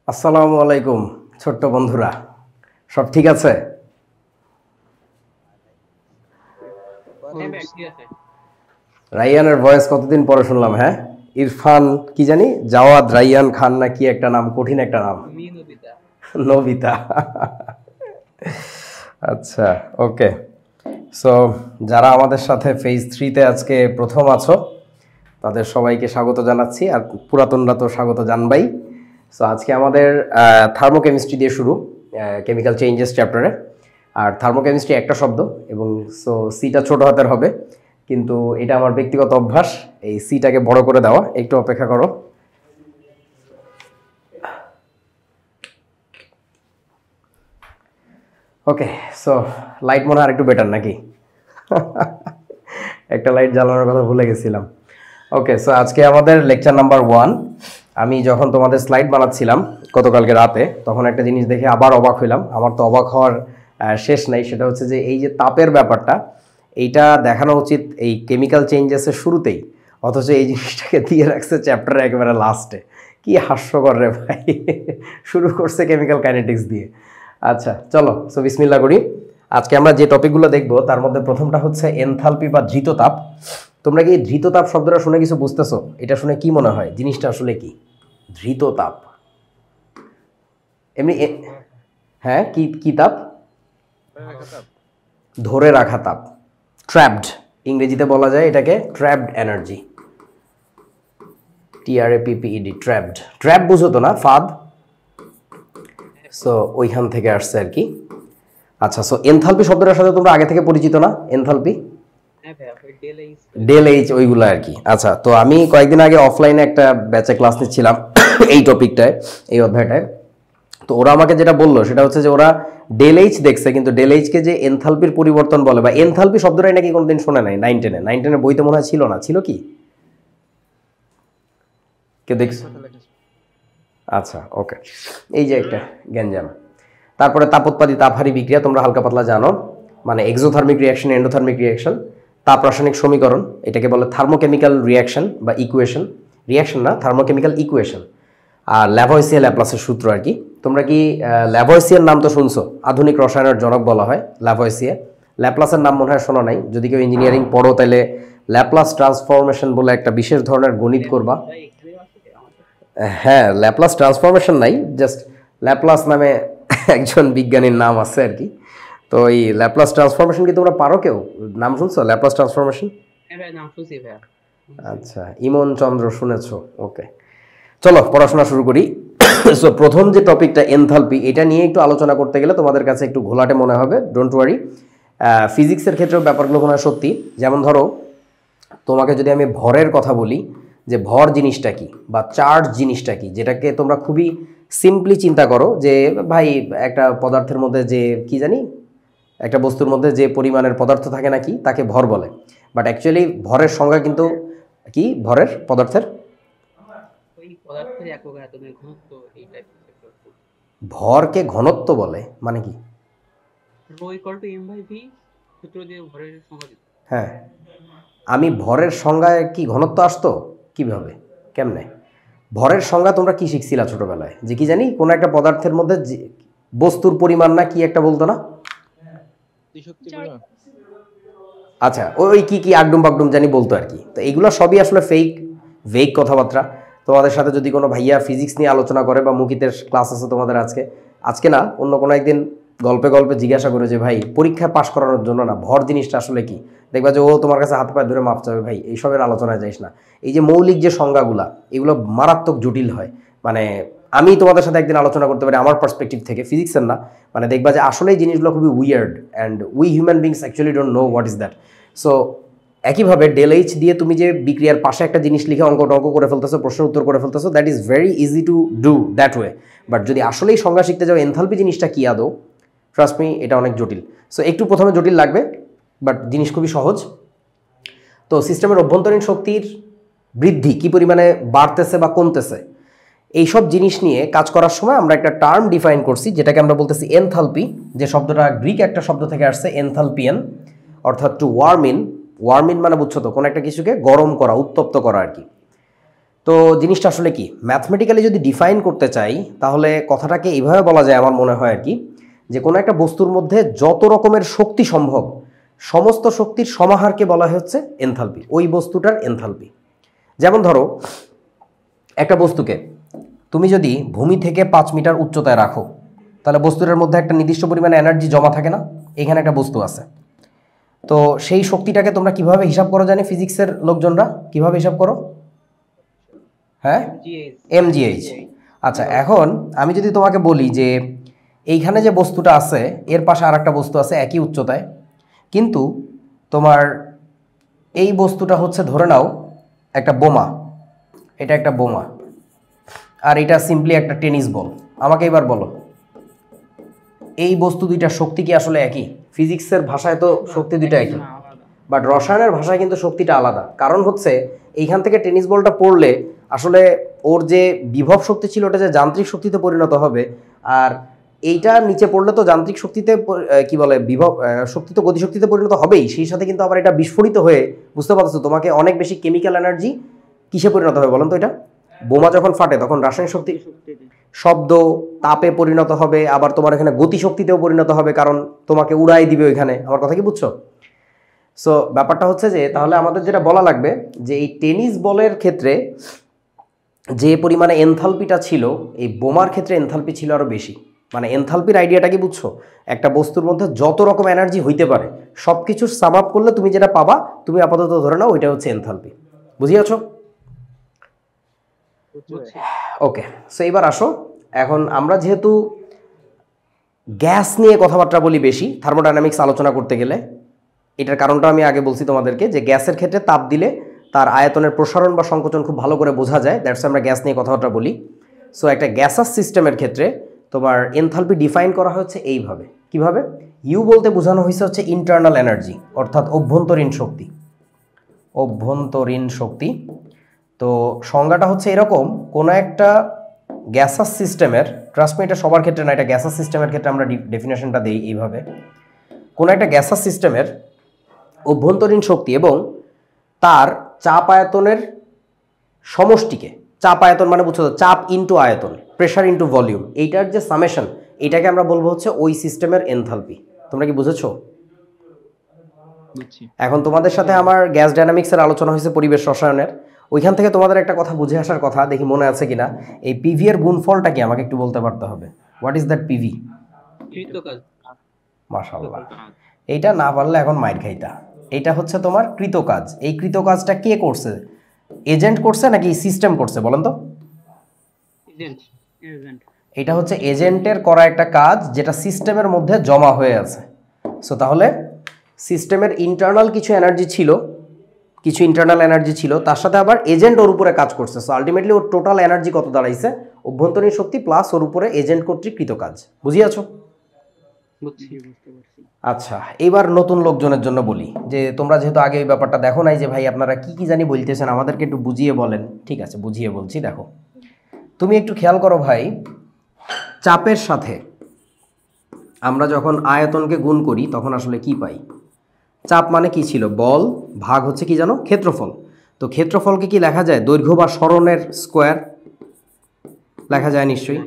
আসসালামু আলাইকুম ছোট্ট বন্ধুরা, সব ঠিক আছে? রাইয়ানের ভয়েস কতদিন পরে শুনলাম। হ্যাঁ, ইরফান কি জানি, জাওয়াদ রাইয়ান খান না কি একটা নাম, কঠিন একটা নাম, নবিতা। আচ্ছা, ওকে। সো যারা আমাদের সাথে ফেজ 3-তে আজকে প্রথম আছো তাদের সবাইকে স্বাগত জানাচ্ছি, আর পুরাতনরা তো স্বাগত জানবাই। সো আজকে আমাদের থার্মোকেমিস্ট্রি দিয়ে শুরু, কেমিক্যাল চেঞ্জেস চ্যাপ্টারে। আর থার্মোকেমিস্ট্রি একটা শব্দ, এবং সো সিটা ছোট হাতের হবে, কিন্তু এটা আমার ব্যক্তিগত অভ্যাস এই সিটাকে বড় করে দেওয়া। একটু অপেক্ষা করো। ওকে, সো লাইট মনে হয় আর একটু বেটার নাকি? একটা লাইট জ্বালানোর কথা ভুলে গেছিলাম। ওকে, সো আজকে আমাদের লেকচার নাম্বার 1। আমি যখন তোমাদের স্লাইড বানাচ্ছিলাম গতকালকে রাতে, তখন একটা জিনিস দেখে আবার অবাক হইলাম। আমার তো অবাক হওয়ার শেষ নাই। সেটা হচ্ছে যে এই যে তাপের ব্যাপারটা, এইটা দেখানো উচিত এই কেমিক্যাল চেঞ্জেসের শুরুতেই, অথচ এই জিনিসটাকে দিয়ে রাখছে চ্যাপ্টারে একেবারে লাস্টে। কি হাস্যকর রে ভাই! শুরু করছে কেমিক্যাল কাইনেটিক্স দিয়ে। আচ্ছা চলো, সো বিসমিল্লাহ করি। আজকে আমরা যে টপিকগুলো দেখব তার মধ্যে প্রথমটা হচ্ছে এনথালপি বা ধৃততাপ। তোমরা কি ধৃততাপ শব্দটা শুনে কিছু বুঝতেছো? এটা শুনে কি মনে হয় জিনিসটা আসলে কি? ধৃততাপ এমনি হ্যাঁ, কি কি তাপ? ধরে রাখা তাপ, ট্র্যাপড। ইংরেজিতে বলা যায় এটাকে trapped energy, TRAPPED, trapped. Trap বুঝো তো না, ফাঁদ। সো ওইখান থেকে আসছে আর কি। আচ্ছা, সো এনথালপি শব্দটার সাথে তোমরা আগে থেকে পরিচিত না? এনথালপি, ডেল এইচ, ওইগুলো আর কি। আচ্ছা, তো আমি কয়েকদিন আগে অফলাইনে একটা ব্যাচে ক্লাস নিচ্ছিলাম এই টপিকটায়, এই অধ্যায়টায়। তো ওরা আমাকে যেটা বললো সেটা হচ্ছে যে ওরা ডেল এইচ দেখছে, কিন্তু ডেল এইচকে যে এনথালপির পরিবর্তন বলে, বা এনথালপি শব্দটাই নাকি কোনোদিন শোনে নাই। 9-10 বইতে মনে হয় ছিল না, ছিল কি? কেউ দেখছো? আচ্ছা, ওকে। এই যে একটা গ্যাঞ্জাম। তারপরে তাপোৎপাদী তাপহারী বিক্রিয়া তোমরা হালকা পাতলা জানো, মানে এক্সোথার্মিক রিয়াকশন, এন্ডোথার্মিক রিয়াকশন। তাপ রাসায়নিক সমীকরণ, এটাকে বলে থার্মোকেমিক্যাল রিয়াকশন বা ইকুয়েশন। রিয়াকশন না, থার্মোকেমিক্যাল ইকুয়েশন। আর ল্যাভয়েসিয়া ল্যাপ্লাসের সূত্র আর কি। তোমরা কি ল্যাভয়েসিয়ার নাম তো শুনছো? আধুনিক রসায়নের জনক বলা হয় ল্যাভয়েসিয়া। ল্যাপ্লাসের নাম মনে হয় শোনো নাই। যদি কেউ ইঞ্জিনিয়ারিং পড়ো তাহলে ল্যাপ্লাস ট্রান্সফরমেশন বলে একটা বিশেষ ধরনের গণিত করবা। হ্যাঁ, ল্যাপ্লাস ট্রান্সফরমেশন নাই, জাস্ট ল্যাপ্লাস নামে একজন বিজ্ঞানীর নাম আছে আর কি। তো এই ল্যাপ্লাস ট্রান্সফরমেশন কি তোমরা পারো? কেউ নাম শুনছো ল্যাপ্লাস ট্রান্সফরমেশন? আচ্ছা, ইমন চন্দ্র শুনেছো? ওকে, চলো পড়াশোনা শুরু করি। সো প্রথম যে টপিকটা এনথালপি, এটা নিয়ে একটু আলোচনা করতে গেলে তোমাদের কাছে একটু ঘোলাটে মনে হবে, ডোন্ট ওয়ারি। ফিজিক্সের ক্ষেত্রেও ব্যাপারগুলো মনে হয় সত্যি। যেমন ধরো, তোমাকে যদি আমি ভরের কথা বলি, যে ভর জিনিসটা কি বা চার্জ জিনিসটা কি, যেটাকে তোমরা খুবই সিম্পলি চিন্তা করো যে ভাই একটা পদার্থের মধ্যে যে কি জানি, একটা বস্তুর মধ্যে যে পরিমাণের পদার্থ থাকে নাকি, তাকে ভর বলে। বাট অ্যাকচুয়ালি ভরের সংজ্ঞা কিন্তু কি, ভরের পদার্থের ভরকে ঘনত্ব বলে, মানে কি? হ্যাঁ, আমি ভরের সংজ্ঞায় কি ঘনত্ব আসতো কিভাবে, কেমনে? ভরের সংজ্ঞা তোমরা কি শিখছিলা ছোটবেলায়, যে কি জানি কোনো একটা পদার্থের মধ্যে বস্তুর পরিমাণ না কি একটা বলতো না? আচ্ছা, ওই কি কি আগডুম বাগডুম জানি বলতো আর কি। তো এইগুলো সবই আসলে ভেগ কথাবার্তা। তোমাদের সাথে যদি কোনো ভাইয়া ফিজিক্স নিয়ে আলোচনা করে, বা মুকিতের ক্লাস আছে তোমাদের আজকে, আজকে না অন্য কোনো একদিন, গল্পে গল্পে জিজ্ঞাসা করে যে ভাই পরীক্ষায় পাশ করানোর জন্য না ভর জিনিসটা আসলে কি, দেখবা যে ও তোমার কাছে হাত পায়ে ধরে মাপ চাবে, ভাই এইসবের আলোচনায় যাইস না। এই যে মৌলিক যে সংজ্ঞাগুলা, এগুলো মারাত্মক জটিল হয়। মানে আমি তোমাদের সাথে একদিন আলোচনা করতে পারি আমার পার্সপেক্টিভ থেকে, ফিজিক্সের না। মানে দেখবা যে আসলে এই জিনিসগুলো খুবই weird, and we human beings actually don't know what is that. So একইভাবে ডেল এইচ দিয়ে তুমি যে বিক্রিয়ার পাশে একটা জিনিস লিখে অঙ্ক করে ফেলতেছো, প্রশ্নের উত্তর করে ফেলতেছো, that is very easy to do that way. But যদি আসলেই সংজ্ঞা শিখতে যাও এনথালপি জিনিসটা কি আদৌ, ট্রাস্ট মি, এটা অনেক জটিল। সো একটু প্রথমে জটিল লাগবে, বাট জিনিস খুবই সহজ। তো সিস্টেমের অভ্যন্তরীণ শক্তির বৃদ্ধি কী পরিমাণে বাড়তেছে বা কমতেছে, এইসব জিনিস নিয়ে কাজ করার সময় আমরা একটা টার্ম ডিফাইন করছি, যেটাকে আমরা বলতেছি এনথালপি। যে শব্দটা গ্রিক একটা শব্দ থেকে আসছে, এনথালপিয়ান, অর্থাৎ to warm in. Warm in মানে বুঝছো তো, কোনো একটা কিছুকে গরম করা, উত্তপ্ত করা আর কি। তো জিনিসটা আসলে কি, ম্যাথমেটিক্যালি যদি ডিফাইন করতে চাই তাহলে কথাটাকে এইভাবে বলা যায় আমার মনে হয় আর কি, যে কোনো একটা বস্তুর মধ্যে যত রকমের শক্তি সম্ভব সমস্ত শক্তির সমাহারকে বলা হচ্ছে এনথালপি, ওই বস্তুটার এনথালপি। যেমন ধরো একটা বস্তুকে তুমি যদি ভূমি থেকে 5 মিটার উচ্চতায় রাখো, তাহলে বস্তুটার মধ্যে একটা নির্দিষ্ট পরিমাণে এনার্জি জমা থাকে না? এখানে একটা বস্তু আছে, তো সেই শক্তিটাকে তোমরা কিভাবে হিসাব করো জানি ফিজিক্সের লোকজনরা, কিভাবে হিসাব করো? হ্যাঁ, mgh। আচ্ছা, এখন আমি যদি তোমাকে বলি যে এইখানে যে বস্তুটা আছে এর পাশে আর একটা বস্তু আছে একই উচ্চতায়, কিন্তু তোমার এই বস্তুটা হচ্ছে ধরে নাও একটা বোমা, এটা একটা বোমা, আর এটা সিম্পলি একটা টেনিস বল। আমাকে এবার বলো এই বস্তু দুইটার শক্তি কি আসলে একই? ফিজিক্সের ভাষায় তো শক্তি দুইটা একই, বাট রসায়নের ভাষায় কিন্তু শক্তিটা আলাদা। কারণ হচ্ছে এইখান থেকে টেনিস বলটা পড়লে আসলে ওর যে বিভব শক্তি ছিল ওটা যে যান্ত্রিক শক্তিতে পরিণত হবে, আর এইটা নিচে পড়লে তো যান্ত্রিক শক্তিতে কি বলে বিভব শক্তি তো গতিশক্তিতে পরিণত হবেই, সেই সাথে কিন্তু আবার এটা বিস্ফোরিত হয়ে, বুঝতে পারছো তোমাকে অনেক বেশি কেমিক্যাল এনার্জি কিসে পরিণত হবে বলেন তো? এটা বোমা যখন ফাটে তখন রাসায়নিক শক্তি, শব্দ, তাপে পরিণত হবে, আবার তোমার এখানে গতিশক্তিতেও পরিণত হবে, কারণ তোমাকে উড়াই দিবে ওইখানে। আমার কথা কি বুঝছো? সো ব্যাপারটা হচ্ছে যে তাহলে আমাদের যেটা বলা লাগবে যে এই টেনিস বলের ক্ষেত্রে যে পরিমাণে এনথালপিটা ছিল, এই বোমার ক্ষেত্রে এনথালপি ছিল আরও বেশি। মানে এনথালপির আইডিয়াটা কি বুঝছো? একটা বস্তুর মধ্যে যত রকম এনার্জি হইতে পারে সব কিছুর সাম আপ করলে তুমি যেটা পাবা, তুমি আপাতত ধরে নাও ওইটা হচ্ছে এনথালপি। বুঝিয়াছো? ওকে, সো এবার আসো, এখন আমরা যেহেতু গ্যাস নিয়ে কথাবার্তা বলি বেশি থার্মোডাইনামিক্স আলোচনা করতে গেলে, এটার কারণটা আমি আগে বলছি তোমাদেরকে যে গ্যাসের ক্ষেত্রে তাপ দিলে তার আয়তনের প্রসারণ বা সংকোচন খুব ভালো করে বোঝা যায়, দ্যাটস আমরা গ্যাস নিয়ে কথাবার্তা বলি। সো একটা গ্যাসাস সিস্টেমের ক্ষেত্রে তোমার এনথালপি ডিফাইন করা হচ্ছে এইভাবে। কিভাবে? ইউ বলতে বোঝানো হয়েছে হচ্ছে ইন্টারনাল এনার্জি, অর্থাৎ অভ্যন্তরীণ শক্তি। অভ্যন্তরীণ শক্তি, তো সংজ্ঞাটা হচ্ছে এরকম, কোনো একটা গ্যাসাস সিস্টেমের, ট্রাস্ট মি এটা সবার ক্ষেত্রে না, এটা গ্যাসাস সিস্টেমের ক্ষেত্রে আমরা ডেফিনেশনটা দিই এইভাবে, কোনো একটা গ্যাসাস সিস্টেমের অভ্যন্তরীণ শক্তি এবং তার চাপ আয়তনের সমষ্টিকে, চাপ আয়তন মানে বুঝছো তো, চাপ ইনটু আয়তন, প্রেশার ইনটু ভলিউম, এইটার যে সামেশন, এইটাকে আমরা বলবো হচ্ছে ওই সিস্টেমের এনথালপি। তোমরা কি বুঝেছো? এখন তোমাদের সাথে আমার গ্যাস ডায়নামিক্সের আলোচনা হয়েছে পরিবেশ রসায়নের, ওইখান থেকে তোমাদের একটা কথা বুঝে আসার কথা, দেখি মনে আছে কিনা। এই পিভি এর গুণফলটা কি আমাকে একটু বলতে পারতে হবে। What is that PV? মাশাআল্লাহ, এইটা না পারলে এখন মাইর খাইতা। এইটা হচ্ছে তোমার কৃতকাজ। এই কৃতকাজটা কে করছে? এজেন্ট করছে নাকি সিস্টেম করছে বলেন তো? এটা হচ্ছে এজেন্টের করা একটা কাজ যেটা সিস্টেমের মধ্যে জমা হয়ে আছে। সো তাহলে সিস্টেমের ইন্টারনাল কিছু এনার্জি ছিল, কিছু ইন্টারনাল এনার্জি ছিল, তার সাথে আবার এজেন্ট ওর উপরে কাজ করছে। সো আলটিমেটলি ওর টোটাল এনার্জি কত দাঁড়াইছে? অভ্যন্তরীণ শক্তি প্লাস ওর উপরে এজেন্ট কর্তৃক কৃত কাজ। বুঝিয়াছো? আচ্ছা, এবার নতুন লোকজনের জন্য বলি যে তোমরা যেহেতু আগে এই ব্যাপারটা দেখো নাই, যে ভাই আপনারা কি কি জানি বলতেছেন, আমাদেরকে একটু বুঝিয়ে বলেন। ঠিক আছে, বুঝিয়ে বলছি। দেখো, তুমি একটু খেয়াল করো ভাই, চাপের সাথে আমরা যখন আয়তনকে গুণ করি তখন আসলে কি পাই? চাপ মানে কি ছিল? বল ভাগ হচ্ছে কি জানো? ক্ষেত্রফল। তো ক্ষেত্রফলকে কি লেখা যায়? দৈর্ঘ্য বা সরণের স্কোয়ার লেখা যায় নিশ্চয়ই,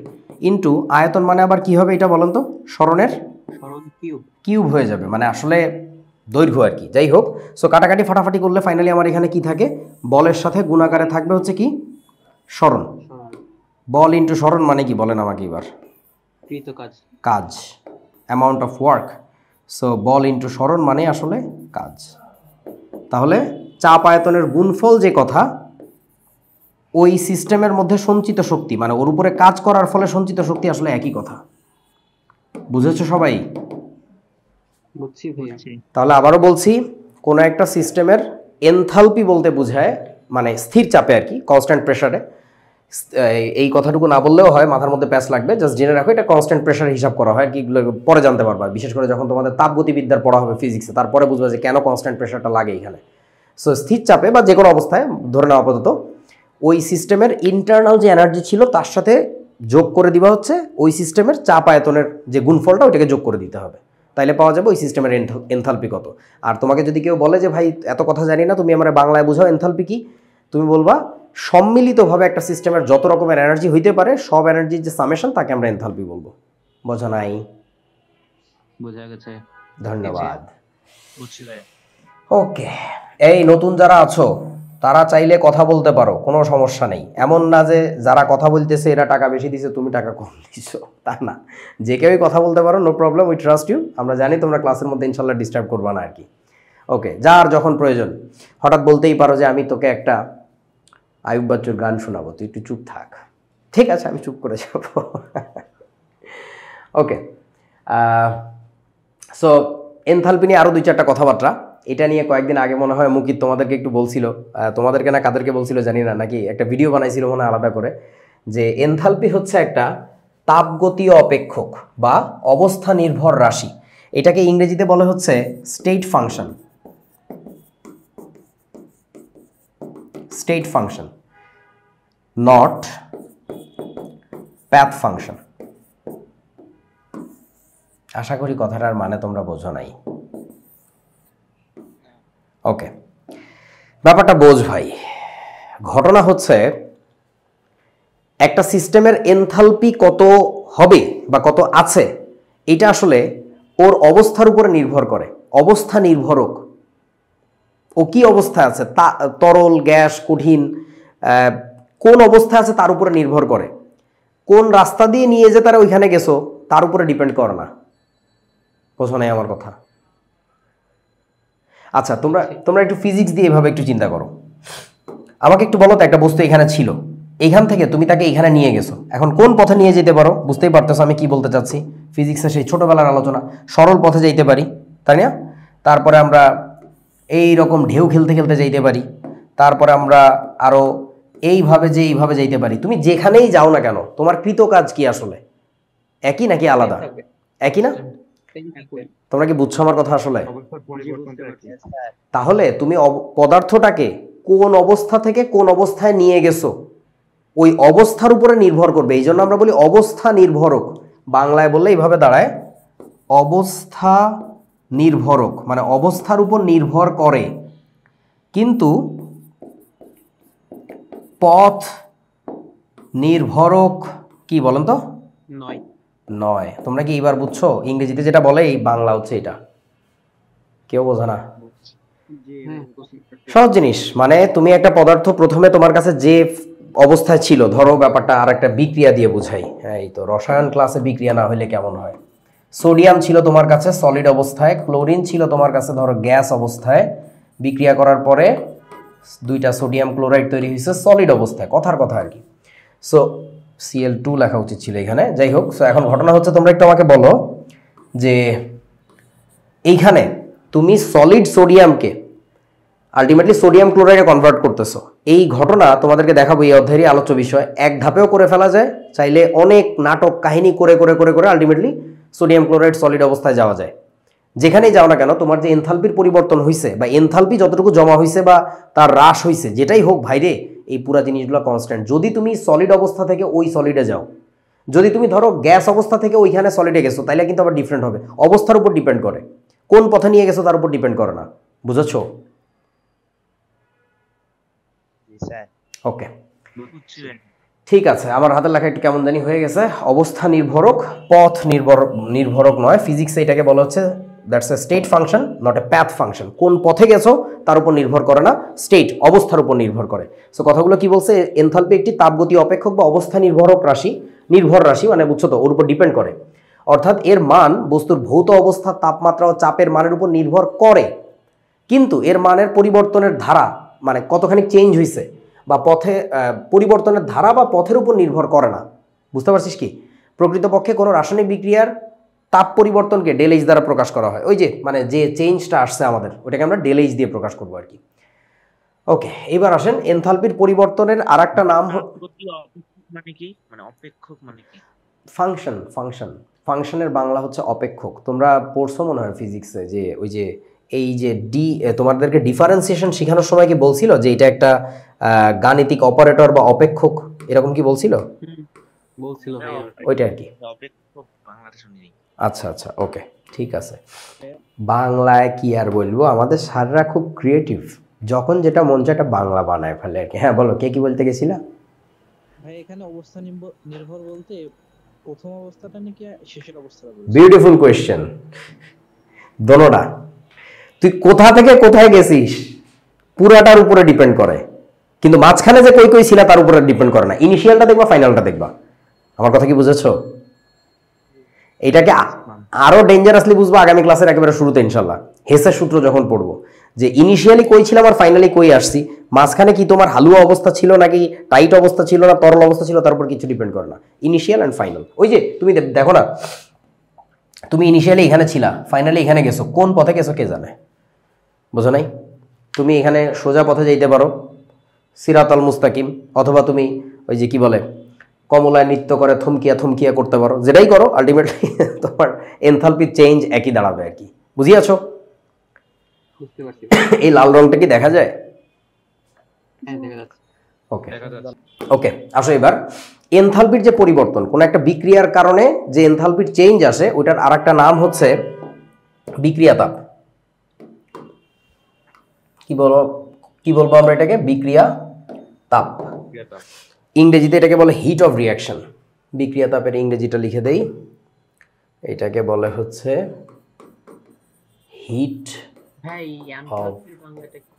ইনটু আয়তন মানে আবার কি হবে এটা বলেন তো? সরণের কিউব হয়ে যাবে, মানে আসলে দৈর্ঘ্য আর কি। যাই হোক, সো কাটাকাটি ফাটাফাটি করলে ফাইনালি আমার এখানে কি থাকে? বলের সাথে গুণাকারে থাকবে হচ্ছে কি? সরণ। বল ইনটু সরণ মানে কি বলেন আমাকে এবার? কাজ, amount of work. So ball into সরণ মানে আসলে কাজ। তাহলে চাপ আয়তনের গুণফল যে কথা, ওই সিস্টেমের মধ্যে সঞ্চিত শক্তি মানে ওর উপরে কাজ করার ফলে সঞ্চিত শক্তি আসলে একই কথা। বুঝেছো সবাই? তাহলে আবারও বলছি, কোনো একটা সিস্টেমের এনথালপি বলতে বোঝায় মানে স্থির চাপে আর কি, কনস্ট্যান্ট প্রেসারে। এই কথাটুকু না বললেও হয়, মাথার মধ্যে প্যাচ লাগবে, জাস্ট জেনে রাখো এটা কনস্ট্যান্ট প্রেসারে হিসাব করা হয় আর কি। এগুলো পরে জানতে পারবা, বিশেষ করে যখন তোমাদের তাপগতিবিদ্যার পড়া হবে ফিজিক্সে, তারপরে বুঝবা যে কেন কনস্ট্যান্ট প্রেসারটা লাগে এখানে। সো স্থির চাপে বা যে কোনো অবস্থায় ধরে নেওয়া আপাতত ওই সিস্টেমের ইন্টারনাল যে এনার্জি ছিল তার সাথে যোগ করে দিবা হচ্ছে ওই সিস্টেমের চাপ আয়তনের যে গুণফলটা, ওইটাকে যোগ করে দিতে হবে, তাইলে পাওয়া যাবে ওই সিস্টেমের এনথালপি কত। আর তোমাকে যদি কেউ বলে যে ভাই এত কথা জানি না, তুমি আমার বাংলায় বোঝাও এনথালপি কি, তুমি বলবা সম্মিলিতভাবে একটা সিস্টেমের যত রকমের এনার্জি হইতে পারে সব এনার্জির যে সামেশন তাকে আমরা এনথালপি বলবো। বোঝা নাই? বোঝা গেছে। ধন্যবাদ। বুঝছি ভাই। ওকে, এই নতুন যারা আছো তারা চাইলে কথা বলতে পারো, কোনো সমস্যা নেই। এমন না যে যারা কথা বলতেছে এরা টাকা বেশি দিছে তুমি টাকা কম দিছো, তা না। যে কেউই কথা বলতে পারো, no problem, we trust you. আমরা জানি তোমরা ক্লাসের মধ্যে ইনশাল্লাহ ডিস্টার্ব করবা না আর কি। ওকে, যার যখন প্রয়োজন হঠাৎ বলতেই পারো যে আমি তোকে একটা আয়ুব বাচ্চুর গান শোনাবো, তুই একটু চুপ থাক। ঠিক আছে, আমি চুপ করে যাব। ওকে, সো এনথালপি নিয়ে আরও 2-4টা কথাবার্তা। এটা নিয়ে কয়েকদিন আগে মনে হয় মুকিত তোমাদেরকে একটু বলছিল, তোমাদেরকে না কাদেরকে বলছিল জানি না, নাকি একটা ভিডিও বানাইছিল মনে হয় আলাদা করে, যে এনথালপি হচ্ছে একটা তাপগতীয় অপেক্ষক বা অবস্থা নির্ভর রাশি। এটাকে ইংরেজিতে বলা হচ্ছে state function. State function, not path function. আশা করি কথাটার মানে তোমরা বোঝো নাই। ওকে, ব্যাপারটা বোঝ ভাই। ঘটনা হচ্ছে একটা সিস্টেমের এনথালপি কত হবে বা কত আছে এটা আসলে ওর অবস্থার উপরে নির্ভর করে। অবস্থা নির্ভরক। ও কি অবস্থায় আছে, তা তরল, গ্যাস, কঠিন, কোন অবস্থায় আছে তার উপরে নির্ভর করে। কোন রাস্তা দিয়ে নিয়ে যে তারা ওইখানে গেছো তার উপরে ডিপেন্ড করে না। বোঝো নাই আমার কথা? আচ্ছা, তোমরা একটু ফিজিক্স দিয়ে এভাবে একটু চিন্তা করো। আমাকে একটু বলো তো, একটা বস্তু এখানে ছিল, এইখান থেকে তুমি তাকে এখানে নিয়ে গেছো, এখন কোন পথে নিয়ে যেতে পারো? বুঝতেই পারতেছো আমি কি বলতে চাচ্ছি। ফিজিক্সের সেই ছোটবেলার আলোচনা, সরল পথে যাইতে পারি, তাই না? তারপরে আমরা এই রকম ঢেউ খেলতে খেলতে যাইতে পারি, তারপরে আমরা আরো এইভাবে যাইতে পারি। তুমি যেখানেই যাও না কেন তোমার কৃত কাজ কি আসলে? একই নাকি আলাদা? একই না? তোমরা কি বুঝছো আমার কথা আসলে? তাহলে তুমি পদার্থটাকে কোন অবস্থা থেকে কোন অবস্থায় নিয়ে গেছো ওই অবস্থার উপরে নির্ভর করবে। এই জন্য আমরা বলি অবস্থা নির্ভরক। বাংলায় বললে এইভাবে দাঁড়ায়, অবস্থা নির্ভরক, মানে অবস্থার উপর নির্ভর করে কিন্তু পথ নির্ভরক কি বলেন তো? নয়। তোমরা কি এইবার বুঝছো? ইংরেজিতে যেটা বলে এই বাংলা হচ্ছে এটা। কেউ বোঝে না? সহজ জিনিস। মানে তুমি একটা পদার্থ প্রথমে তোমার কাছে যে অবস্থায় ছিল, ধরো ব্যাপারটা আর একটা বিক্রিয়া দিয়ে বোঝাই। হ্যাঁ, এই তো রসায়ন ক্লাসে বিক্রিয়া না হলে কেমন হয়। সোডিয়াম ছিল তোমার কাছে সলিড অবস্থায়, ক্লোরিন ছিল তোমার কাছে ধরো গ্যাস অবস্থায়। বিক্রিয়া করার পরে 2টা সোডিয়াম ক্লোরাইড তৈরি হয়েছে সলিড অবস্থায়, কথার কথা আর কি। সো Cl2 লেখা উচিত ছিল এখানে, যাই হোক। সো এখন ঘটনা হচ্ছে, তোমরা একটু আমাকে বলো যে এইখানে তুমি সলিড সোডিয়ামকে আলটিমেটলি সোডিয়াম ক্লোরাইডে কনভার্ট করতেছো। এই ঘটনা তোমাদেরকে দেখাবো এই অধ্যায়েরই আলোচ্য বিষয়। এক ধাপেও করে ফেলা যায়, চাইলে অনেক নাটক কাহিনী করে করে করে করে আলটিমেটলি সোডিয়াম ক্লোরাইড সলিড অবস্থায় যাওয়া যায়। যেখানেই যাও না কেন তোমার যে এনথালপির পরিবর্তন হয়েছে বা এনথালপি যতটুকু জমা হয়েছে বা তার হ্রাস হয়েছে, যেটাই হোক ভাইরে, এই পুরা জিনিসগুলো কনস্ট্যান্ট। যদি তুমি সলিড অবস্থা থেকে ওই সলিডে যাও, যদি তুমি ধরো গ্যাস অবস্থা থেকে ওইখানে সলিডে গেছো, তাইলে কিন্তু আবার ডিফারেন্ট হবে। অবস্থার উপর ডিপেন্ড করে, কোন পথে নিয়ে গেছো তার উপর ডিপেন্ড করে না। বুঝেছো? ওকে, ঠিক আছে। আমার হাতের লেখা একটু কেমন জানি হয়ে গেছে। অবস্থা নির্ভরক, পথ নির্ভরক নয়। ফিজিক্সে এটাকে বলা হচ্ছে that's a state function, not a path function. কোন পথে গেছো তার উপর নির্ভর করে না, স্টেট অবস্থার উপর নির্ভর করে। সো কথাগুলো কি বলছে? এনথালপি একটি তাপগতীয় অপেক্ষক বা অবস্থা নির্ভর রাশি, মানে বুঝছো তো, ওর উপর ডিপেন্ড করে। অর্থাৎ এর মান বস্তুর ভৌত অবস্থা, তাপমাত্রা ও চাপের মানের উপর নির্ভর করে, কিন্তু এর মানের পরিবর্তনের ধারা, মানে কতখানি চেঞ্জ হয়েছে বা পথে পরিবর্তনের ধারা বা পথের উপর নির্ভর করে না। বুঝতে পারছিস কি? প্রকৃতপক্ষে কোনো রাসায়নিক বিক্রিয়ার তাপ পরিবর্তনকে ডেল এইচ দ্বারা প্রকাশ করা হয়। ওই যে মানে যে চেঞ্জটা আসছে আমাদের, ওটাকে আমরা ডেল এইচ দিয়ে প্রকাশ করবো আর কি। ওকে, এবার আসেন এনথালপির পরিবর্তনের আর একটা নাম মানে কি, মানে অপেক্ষক মানে কি? ফাংশনের বাংলা হচ্ছে অপেক্ষক। তোমরা পড়ছো মনে হয় ফিজিক্সে যে ওই যে এই যে তোমাদেরকে ডিফারেন্সিয়েশন শেখানোর সময় কি বলছিল যে এটা একটা গাণিতিক অপারেটর বা অপেক্ষক, এরকম কি বলছিল? ওইটা আর কি। আচ্ছা আচ্ছা, ওকে, ঠিক আছে। বাংলায় কি আর বলবো, আমাদের স্যাররা খুব ক্রিয়েটিভ, যখন যেটা মন চায় এটা বাংলা বানায় ফেলে আর কি। হ্যাঁ বলো, কে কি বলতে গেছিলা? ভাই এখানে অবস্থা নির্ভর বলতে প্রথম অবস্থাটা নাকি শেষের অবস্থাটা বলছে? Beautiful question. দোনোটা। তুই কোথা থেকে কোথায় গেছিস পুরাটার উপরে ডিপেন্ড করে, কিন্তু মাঝখানে যে কই কই ছিল তার উপরে ডিপেন্ড করে না। ইনিশিয়ালটা দেখবা, ফাইনালটা দেখবা। আমার কথা কি বুঝেছো? এটাকে আরো ডেঞ্জারাসলি বুঝবো আগামী ক্লাসের একেবারে শুরুতে ইনশাল্লাহ, হেসের সূত্র যখন পড়বো, যে ইনিশিয়ালি কই ছিলাম আর ফাইনালি কই আসছি, মাঝখানে কি তোমার হালুয়া অবস্থা ছিল নাকি টাইট অবস্থা ছিল না তরল অবস্থা ছিল, তার উপর কিছু ডিপেন্ড করে না। Initial and final. ওই যে তুমি দেখো না, তুমি ইনিশিয়ালি এখানে ছিলা, ফাইনালি এখানে গেছো, কোন পথে গেছো কে জানে, বুঝো নাই? তুমি এখানে সোজা পথে যাইতে পারো, সিরাতাল মুস্তাকিম, অথবা তুমি ওই যে কি বলে কমলায় নৃত্য করে থমকিয়া থমকিয়া করতে পারো, যেটাই করো আলটিমেটলি তোমার এনথালপি চেঞ্জ একই দাঁড়াবে আর কি। বুঝিয়াছো? বুঝতে পারছি। এই লাল রংটা কি দেখা যায়? হ্যাঁ দেখা যাচ্ছে। ওকে ওকে, আসো এবার এনথালপির যে পরিবর্তন, কোন একটা বিক্রিয়ার কারণে যে এনথালপির চেঞ্জ আসে, ওটার আরেকটা নাম হচ্ছে বিক্রিয়া তাপ। কি বলবো আমরা এটাকে? বিক্রিয়া তাপ। ইংরেজিতে এটাকে বলে হিট অফ রিয়াকশন। বিক্রিয়া তাপের ইংরেজিটা লিখে দেই, এটাকে বলে হচ্ছে হিট। ভাই এনথালপির বাংলাটা কি?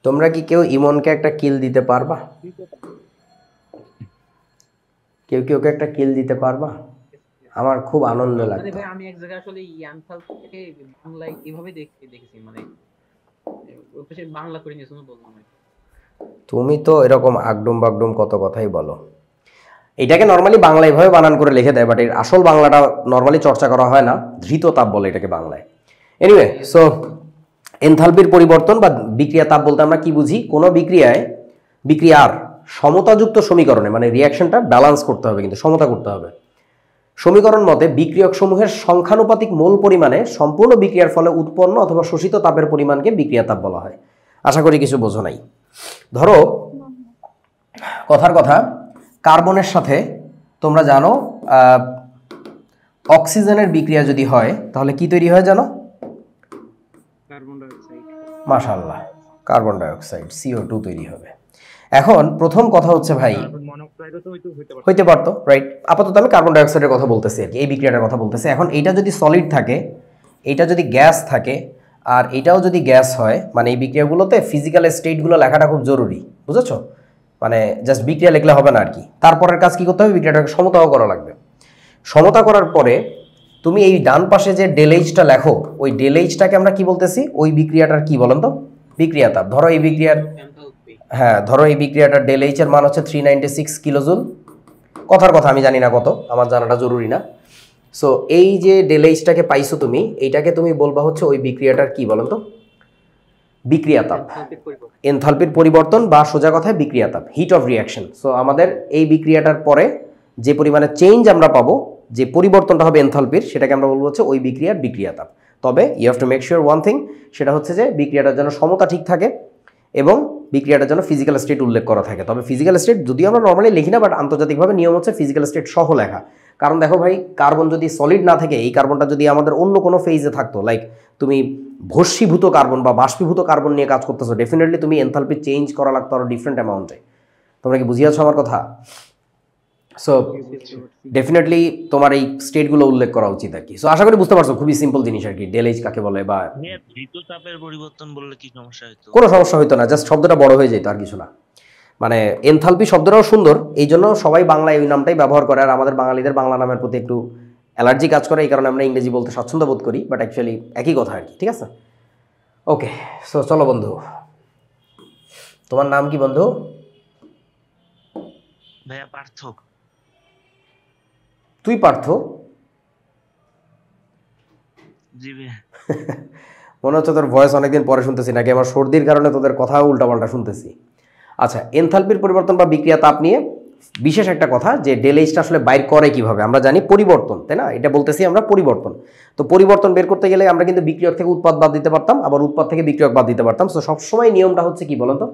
তোমরা কি কেউ ইমনকে একটা কিল দিতে পারবা? কেউ কি ওকে একটা কিল দিতে পারবা? আমার খুব আনন্দ মানে লাগবে। ভাই আমি এক জায়গায় আসলে এনথালপিকে বাংলায় এভাবে দেখেছি, মানে ওই পাশে বাংলা করে নিয়েছো না বললাম। তুমি তো এরকম আগডুম বাগডুম কত কথাই বলো। এটাকে নর্মালি বাংলা এভাবে বানান করে লিখে দেয়, বাট এর আসল বাংলাটা নর্মালি চর্চা করা হয় না, ধৃত তাপ বলে এটাকে বাংলায়। এনিওয়ে, সো এনথালপির পরিবর্তন বা বিক্রিয়া তাপ বলতে আমরা কি বুঝি? কোনো বিক্রিয়ার সমতাযুক্ত সমীকরণে, মানে রিয়াকশনটা ব্যালান্স করতে হবে, কিন্তু সমতা করতে হবে। সমীকরণ মতে বিক্রিয়ক সমূহের সংখ্যানুপাতিক মোল পরিমাণে সম্পূর্ণ বিক্রিয়ার ফলে উৎপন্ন অথবা শোষিত তাপের পরিমাণকে বিক্রিয়া তাপ বলা হয়। আশা করি কিছু বোঝো নাই। ধরো কথার কথা, কার্বনের সাথে তোমরা জানো অক্সিজেনের বিক্রিয়া যদি হয় তাহলে কি তৈরি হয় জানো? Carbon die oxide. মাশাআল্লাহ, কার্বন ডাই অক্সাইড CO2 তৈরি হবে। এখন প্রথম কথা হচ্ছে ভাই, কার্বন মনোক্সাইডও তো হইতে পারতো, রাইট? আপাতত আমি কার্বন ডাই অক্সাইডের কথা বলতেছি আর কি, এই বিক্রিয়াটার কথা বলতেছি। এখন এইটা যদি সলিড থাকে, এইটা যদি গ্যাস থাকে, আর এটাও যদি গ্যাস হয়, মানে এই বিক্রিয়াগুলোতে ফিজিক্যাল স্টেটগুলো লেখাটা খুব জরুরি, বুঝেছো? মানে জাস্ট বিক্রিয়া লিখলে হবে না আর কি, তারপরের কাজ কি করতে হবে? বিক্রিয়াটাকে সমতাও করা লাগবে। সমতা করার পরে তুমি এই ডান পাশে যে ডেলএইচটা লেখো, ওই ডেলএইচটাকে আমরা কি বলতেছি? ওই বিক্রিয়াটার কি বলেন তো? বিক্রিয়া তাপ। ধরো এই বিক্রিয়ার, হ্যাঁ ধরো এই বিক্রিয়াটার ডেলএইচ এর মান হচ্ছে 396 কিলোজুল। কথার কথা আমি জানি না কত, আমার জানাটা জরুরি না। সো এই যে ডেলএইচটাকে পাইছো তুমি, এইটাকে তুমি বলবা হচ্ছে ওই বিক্রিয়াটার কি বলেন তো? বিক্রিয়া তাপ। এনথালপির পরিবর্তন বা সোজা কথায় বিক্রিয়া তাপ, হিট অফ রিয়াকশন। সো আমাদের এই বিক্রিয়াটার পরে যে পরিমাণে চেঞ্জ আমরা পাবো, যে পরিবর্তনটা হবে এনথালপির, সেটাকে আমরা বলবো হচ্ছে ওই বিক্রিয়ার বিক্রিয়া তাপ। তবে you have to make sure one thing, সেটা হচ্ছে যে বিক্রিয়াটার যেন সমতা ঠিক থাকে এবং বিক্রিয়াটার জন্য ফিজিক্যাল স্টেট উল্লেখ করা থাকে। তবে ফিজিক্যাল স্টেট যদিও আমরা নর্মালি লিখি না, বাট আন্তর্জাতিকভাবে নিয়ম হচ্ছে ফিজিক্যাল স্টেট সহ লেখা। কারণ দেখো ভাই, কার্বন যদি সলিড না থাকে, এই কার্বনটা যদি আমাদের অন্য কোনো ফেজে থাকতো, লাইক তুমি ভস্মীভূত কার্বন বা বাষ্পীভূত কার্বন নিয়ে কাজ করতেছো, ডেফিনেটলি তুমি এনথালপি চেঞ্জ করা লাগতো আরো ডিফারেন্ট অ্যামাউন্টে। তোমরা কি বুঝিয়েছো আমার কথা? সো ডেফিনেটলি তোমার এই স্টেটগুলো উল্লেখ করা উচিত আর কি। সো আশা করি বুঝতে পারছো, খুবই সিম্পল জিনিস আর কি, ডেলএইচ কাকে বলে। বা ঋতু তাপের পরিবর্তন বললে কি সমস্যা হতো? কোনো সমস্যা হইতো না, জাস্ট শব্দটা বড় হয়ে যেত আর কিছু না। মানে এনথালপি শব্দটাও সুন্দর, এই জন্য সবাই বাংলায় ওই নামটাই ব্যবহার করে, আর আমাদের বাঙালিদের বাংলা নামের প্রতি একটু অ্যালার্জি কাজ করে, এই কারণে আমরা ইংরেজি বলতে স্বাচ্ছন্দ্য বোধ করি, বাট অ্যাকচুয়ালি একই কথা আর কি। ঠিক আছে, ওকে। সো চলো বন্ধু, তোমার নাম কি বন্ধু? ভাইয়া পার্থ। তুই পার্থ? জি ভাইয়া। মনে হচ্ছে তোর ভয়েস অনেকদিন পরে শুনতেছি, নাকি আমার সর্দির কারণে তোদের কথা উল্টাপাল্টা শুনতেছি? আচ্ছা, এনথালপির পরিবর্তন বা বিক্রিয়া তাপ নিয়ে বিশেষ একটা কথা, যে ডেলএইচটা আসলে বাইর করে কিভাবে? আমরা জানি পরিবর্তন, তাই না? এটা বলতেছি আমরা পরিবর্তন। তো পরিবর্তন বের করতে গেলে আমরা কিন্তু বিক্রিয়ক থেকে উৎপাদ বাদ দিতে পারতাম, আবার উৎপাদ থেকে বিক্রিয়ক বাদ দিতে পারতাম। তো সবসময় নিয়মটা হচ্ছে কি বলেন তো?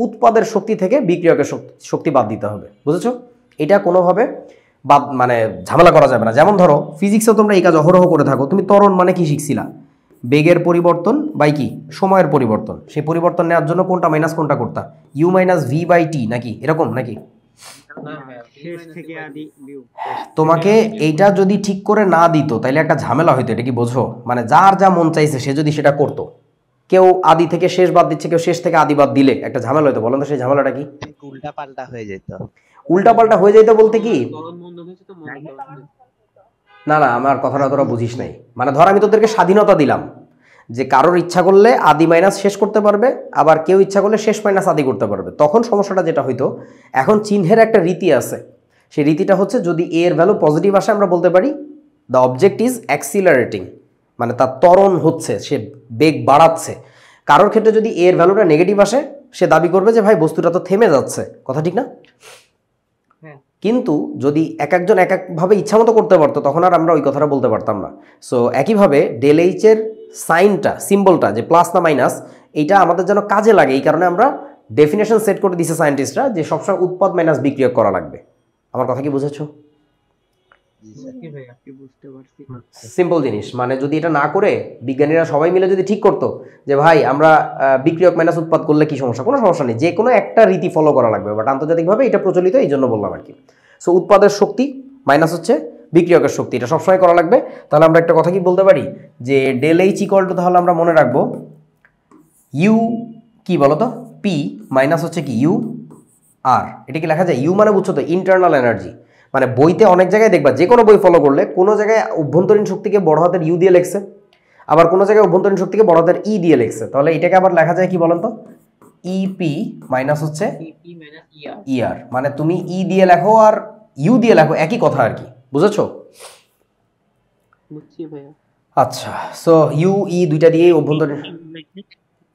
উৎপাদের শক্তি থেকে বিক্রিয়কের শক্তি বাদ দিতে হবে, বুঝেছো? এটা কোনোভাবে মানে ঝামেলা করা যাবে না। যেমন ধরো ফিজিক্সে তোমরা এই কাজ অহরহ করে থাকো, তুমি ত্বরণ মানে কি শিখছিলা? বেগের পরিবর্তন বাই কি সময়ের পরিবর্তন, সেই পরিবর্তন নেওয়ার জন্য কোনটা মাইনাস কোনটা করতা, you minus V by T নাকি এরকম নাকি? না ভাইয়া, শেষ থেকে আদি বিয়োগ। তোমাকে এইটা যদি ঠিক করে না দিত তাইলে একটা ঝামেলা হইতো, এটা কি বোঝো? মানে যার যা মন চাইছে সে যদি সেটা করতো, কেউ আদি থেকে শেষ বাদ দিচ্ছে, কেউ শেষ থেকে আদি বাদ দিলে একটা ঝামেলা হইতো। বলেন তো সেই ঝামেলাটা কি? উল্টা পাল্টা হয়ে যেত। উল্টাপাল্টা হয়ে যাইতো বলতে কি, তরল মন্দ হয়েছে তো মন্দ না না আমার কথাটা তোরা বুঝিস নাই। মানে ধর আমি তোদেরকে স্বাধীনতা দিলাম যে কারোর ইচ্ছা করলে আদি মাইনাস শেষ করতে পারবে, আবার কেউ ইচ্ছা করলে শেষ মাইনাস আদি করতে পারবে। তখন সমস্যাটা যেটা হইতো, এখন চিহ্নের একটা রীতি আছে, সেই রীতিটা হচ্ছে যদি এ এর ভ্যালু পজিটিভ আসে আমরা বলতে পারি দ্য অবজেক্ট ইজ অ্যাক্সিলারেটিং, মানে তার ত্বরণ হচ্ছে, সে বেগ বাড়াচ্ছে। কারোর ক্ষেত্রে যদি এ এর ভ্যালুটা নেগেটিভ আসে সে দাবি করবে যে ভাই বস্তুটা তো থেমে যাচ্ছে, কথা ঠিক না? হ্যাঁ। কিন্তু যদি এক একজন এক একভাবে ইচ্ছামতো করতে পারতো তখন আর আমরা ওই কথাটা বলতে পারতাম না। সো একইভাবে ডেল এইচ এর সাইনটা, সিম্বলটা যে প্লাস না মাইনাস, এইটা আমাদের যেন কাজে লাগে, এই কারণে আমরা ডেফিনেশন সেট করে দিছে সায়েন্টিস্টরা যে সবসময় উৎপাদ মাইনাস বিক্রিয়ক করা লাগবে। আমার কথা কি বুঝেছো? কি ভাইয়া? কি বুঝতে পারছি। সিম্পল জিনিস, মানে যদি এটা না করে বিজ্ঞানীরা সবাই মিলে যদি ঠিক করতো যে ভাই আমরা বিক্রিয়ক মাইনাস উৎপাদ করলে কি সমস্যা, কোনো সমস্যা নেই, যে কোনো একটা রীতি ফলো করা লাগবে। বাট আন্তর্জাতিকভাবে এটা প্রচলিত, এই জন্য বললাম আর কি। সো উৎপাদের শক্তি মাইনাস হচ্ছে বিক্রিয়কের শক্তি, এটা সবসময় করা লাগবে। তাহলে আমরা একটা কথা কি বলতে পারি যে ডেল এইচ ইকুয়াল টু, তাহলে আমরা মনে রাখবো ইউ কি বলতো, পি মাইনাস হচ্ছে কি ইউ আর। এটা কি লেখা যায়? ইউ মানে বুঝছো তো ইন্টারনাল এনার্জি। মানে বইতে অনেক জায়গায় দেখবা, যে কোনো বই ফলো করলে কোনো জায়গায় অভ্যন্তরীণ শক্তিকে বড় হাতের ইউ দিয়ে লেখছে, আবার কোনো জায়গায় অভ্যন্তরীণ শক্তিকে বড় হাতের ই দিয়ে লেখছে। তাহলে এটাকে আবার লেখা যায় কি বলেন তো, ইপি মাইনাস হচ্ছে পি মাইনাস ইয়ার। ইআর। মানে তুমি ই দিয়ে লেখো আর ইউ দিয়ে লেখো, একই কথা আর কি, বুঝেছো? বুঝছি ভাইয়া। আচ্ছা, সো ইউ ই দুইটা দিয়েই অভ্যন্তরীণ,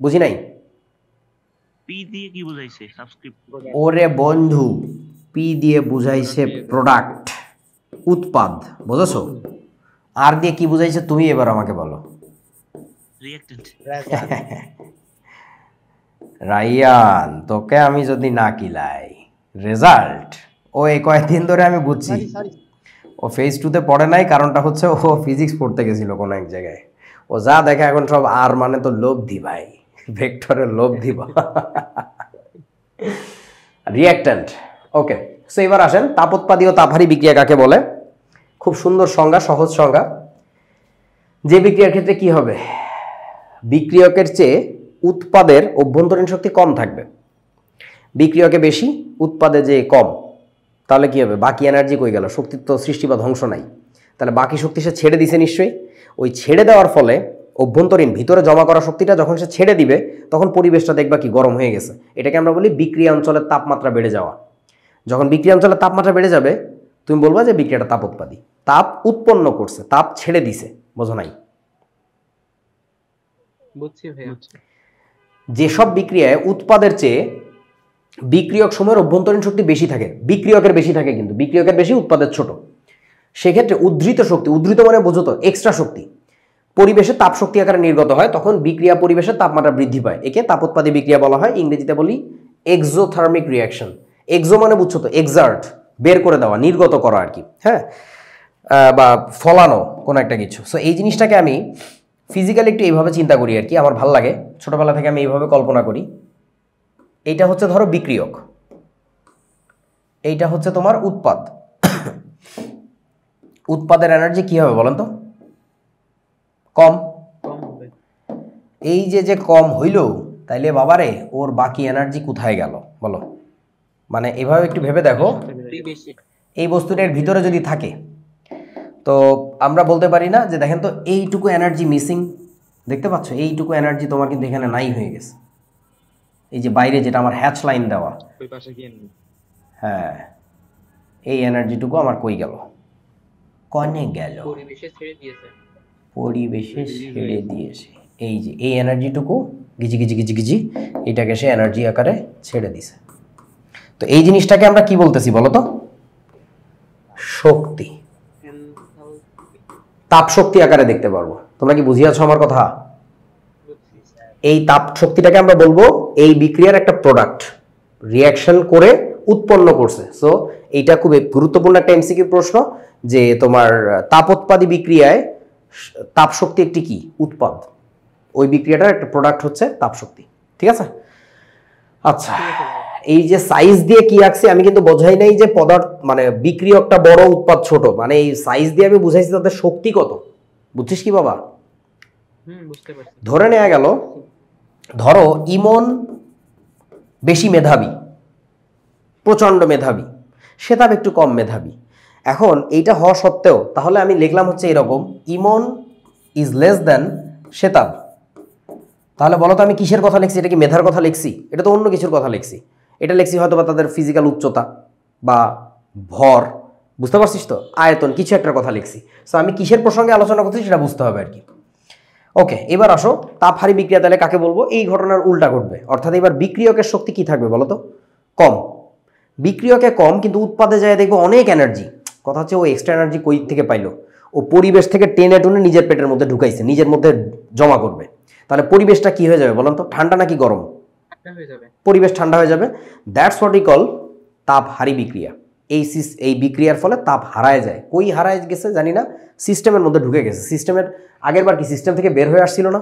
বুঝি নাই? পি দিয়ে কি বুঝাইছে? সাবস্ক্রিপ্ট। ওরে বন্ধু, পি দিয়ে বুঝাইছে প্রোডাক্ট, উৎপাদ, বুঝেছো? আর দিয়ে কি বুঝাইছে তুমি এবার আমাকে বলো। রিঅ্যাক্ট্যান্ট। রাইয়ান, তোকে আমি যদি না কিলাই রেজাল্ট, ও এই কয়েকদিন ধরে আমি বুঝছি ও ফেজ 2-তে পড়ে নাই, কারণটা হচ্ছে ও ফিজিক্স পড়তে গেছিল কোনো এক জায়গায়। ও যা দেখে এখন সব আর মানে তো লব্ধি ভাই, ভেক্টরের লব্ধি রিঅ্যাক্ট্যান্ট। ওকে, সো এবার আসেন তাপোৎপাদী ও তাপহারী বিক্রিয়া কাকে বলে। খুব সুন্দর সংজ্ঞা, সহজ সংজ্ঞা। যে বিক্রিয়ার ক্ষেত্রে কি হবে, বিক্রিয়কের চেয়ে উৎপাদের অভ্যন্তরীণ শক্তি কম থাকবে, বিক্রিয়কে বেশি উৎপাদে যে কম, তাহলে কি হবে, বাকি এনার্জি কই গেল, শক্তির তো সৃষ্টি বা ধ্বংস নাই, তাহলে বাকি শক্তি সে ছেড়ে দিছে নিশ্চয়ই। ওই ছেড়ে দেওয়ার ফলে অভ্যন্তরীণ ভিতরে জমা করা শক্তিটা যখন সে ছেড়ে দিবে তখন পরিবেশটা দেখবা কি গরম হয়ে গেছে। এটাকে আমরা বলি বিক্রিয়া অঞ্চলের তাপমাত্রা বেড়ে যাওয়া। যখন বিক্রিয়া অঞ্চলের তাপমাত্রা বেড়ে যাবে তুমি বলবা যে বিক্রিয়াটা তাপোৎপাদী, তাপ উৎপন্ন করছে, তাপ ছেড়ে দিছে, বোঝো নাই? বুঝছি ভাইয়া। যেসব বিক্রিয়ায় উৎপাদের চেয়ে বিক্রিয়ক সময়ের অভ্যন্তরীণ শক্তি বেশি থাকে, বিক্রিয়কের বেশি থাকে কিন্তু বিক্রিয়কের বেশি উৎপাদের ছোট, সেক্ষেত্রে উদ্ধৃত শক্তি, উদ্ধৃত মানে বোঝো তো এক্সট্রা শক্তি, পরিবেশে তাপ শক্তি আকারে নির্গত হয়, তখন বিক্রিয়া পরিবেশের তাপমাত্রা বৃদ্ধি পায়, একে তাপোৎপাদী বিক্রিয়া বলা হয়। ইংরেজিতে বলি এক্সোথার্মিক রিয়াকশন। এক্সো মানে বুঝছো তো এক্সার্ট, বের করে দেওয়া, নির্গত করা আর কি, হ্যাঁ, বা ফলানো কোনো একটা কিছু। সো এই জিনিসটাকে আমি ফিজিক্যালি একটু এইভাবে চিন্তা করি আর কি, আমার ভাল লাগে, ছোটবেলা থেকে আমি এইভাবে কল্পনা করি। এইটা হচ্ছে ধরো বিক্রিয়ক, এইটা হচ্ছে তোমার উৎপাদ। উৎপাদের এনার্জি কি হবে বলেন তো, কম। কম হবে। এই যে কম হইল, তাইলে বাবারে ওর বাকি এনার্জি কোথায় গেল বলো? মানে এভাবে একটু ভেবে দেখো, বেশি। এই বস্তুটার ভিতরে যদি থাকে তো আমরা বলতে পারি না যে দেখেন তো এইটুকু এনার্জি মিসিং, দেখতে পাচ্ছ এইটুকু এনার্জি তোমার কিন্তু এখানে নাই হয়ে গেছে, এই যে বাইরে যেটা আমার হ্যাচ লাইন দেওয়া, ওই পাশে গিয়ে হ্যাঁ, এই এনার্জিটুকু আমার কই গেল, কনে গেল, পরিবেশে ছেড়ে দিয়েছে। পরিবেশে ছেড়ে দিয়েছে। এই যে এই এনার্জিটুকু গিজি গিজি গিজি গিজি এটাকে সে এনার্জি আকারে ছেড়ে দিছে। তো এই জিনিসটাকে আমরা কি বলতেছি বলো তো, শক্তি, তাপ শক্তি আকারে দেখতে পারবো। তোমরা কি বুঝিয়াছো আমার কথা? এই তাপ শক্তিটাকে আমরা বলবো এই বিক্রিয়ার একটা প্রোডাক্ট, রিয়াকশন করে উৎপন্ন করছে। সো এইটা খুব গুরুত্বপূর্ণ একটা এমসিকিউ প্রশ্ন যে তোমার তাপোৎপাদী বিক্রিয়ায় তাপ শক্তি একটি কি উৎপাদ। ওই বিক্রিয়াটার একটা প্রোডাক্ট হচ্ছে তাপশক্তি। ঠিক আছে? আচ্ছা, ঠিক আছে ভাই। এই যে সাইজ দিয়ে কি আঁকছি আমি কিন্তু বোঝাই নাই যে পদার্থ মানে বিক্রিয়কটা বড় উৎপাদ ছোট, মানে এই সাইজ দিয়ে আমি বুঝাইছি তাদের শক্তি কত। বুঝছিস কি বাবা? বুঝতে পারছি। ধরে নেওয়া গেল ধরো ইমন বেশি মেধাবী, প্রচণ্ড মেধাবী, শ্বেতাব একটু কম মেধাবী। এখন এইটা হওয়া সত্ত্বেও তাহলে আমি লিখলাম হচ্ছে এরকম, ইমন ইজ লেস দ্যান শ্বেতাব। তাহলে বলো তো আমি কিসের কথা লিখছি? এটা কি মেধার কথা লিখছি? এটা তো অন্য কিছুর কথা লিখছি। এটা লিখছি হয়তো বা তাদের ফিজিক্যাল উচ্চতা বা ভর, বুঝতে পারছিস তো, আয়তন, কিছু একটার কথা লিখছি। সো আমি কিসের প্রসঙ্গে আলোচনা করছি সেটা বুঝতে হবে আর কি। ওকে, এবার আসো তাপহারী বিক্রিয়া তাহলে কাকে বলবো? এই ঘটনার উল্টা ঘটবে, অর্থাৎ এবার বিক্রিয়কের শক্তি কি থাকবে বলো তো? কম। বিক্রিয়কে কম, কিন্তু উৎপাদে যায় দেখবো অনেক এনার্জি। কথা হচ্ছে ও এক্সট্রা এনার্জি কই থেকে পাইলো? ও পরিবেশ থেকে টেনে টুনে নিজের পেটের মধ্যে ঢুকাইছে, নিজের মধ্যে জমা করবে। তাহলে পরিবেশটা কি হয়ে যাবে বলেন তো? ঠান্ডা নাকি গরম? ঠান্ডা হয়ে যাবে। পরিবেশ ঠান্ডা হয়ে যাবে। দ্যাটস হোয়াট ই কল তাপহারী বিক্রিয়া। এই বিক্রিয়ার ফলে তাপ হারায় যায়। কই হারায় গেছে জানি না, সিস্টেমের মধ্যে ঢুকে গেছে। সিস্টেমের আগের বার কি সিস্টেম থেকে বের হয়ে আসছিল না?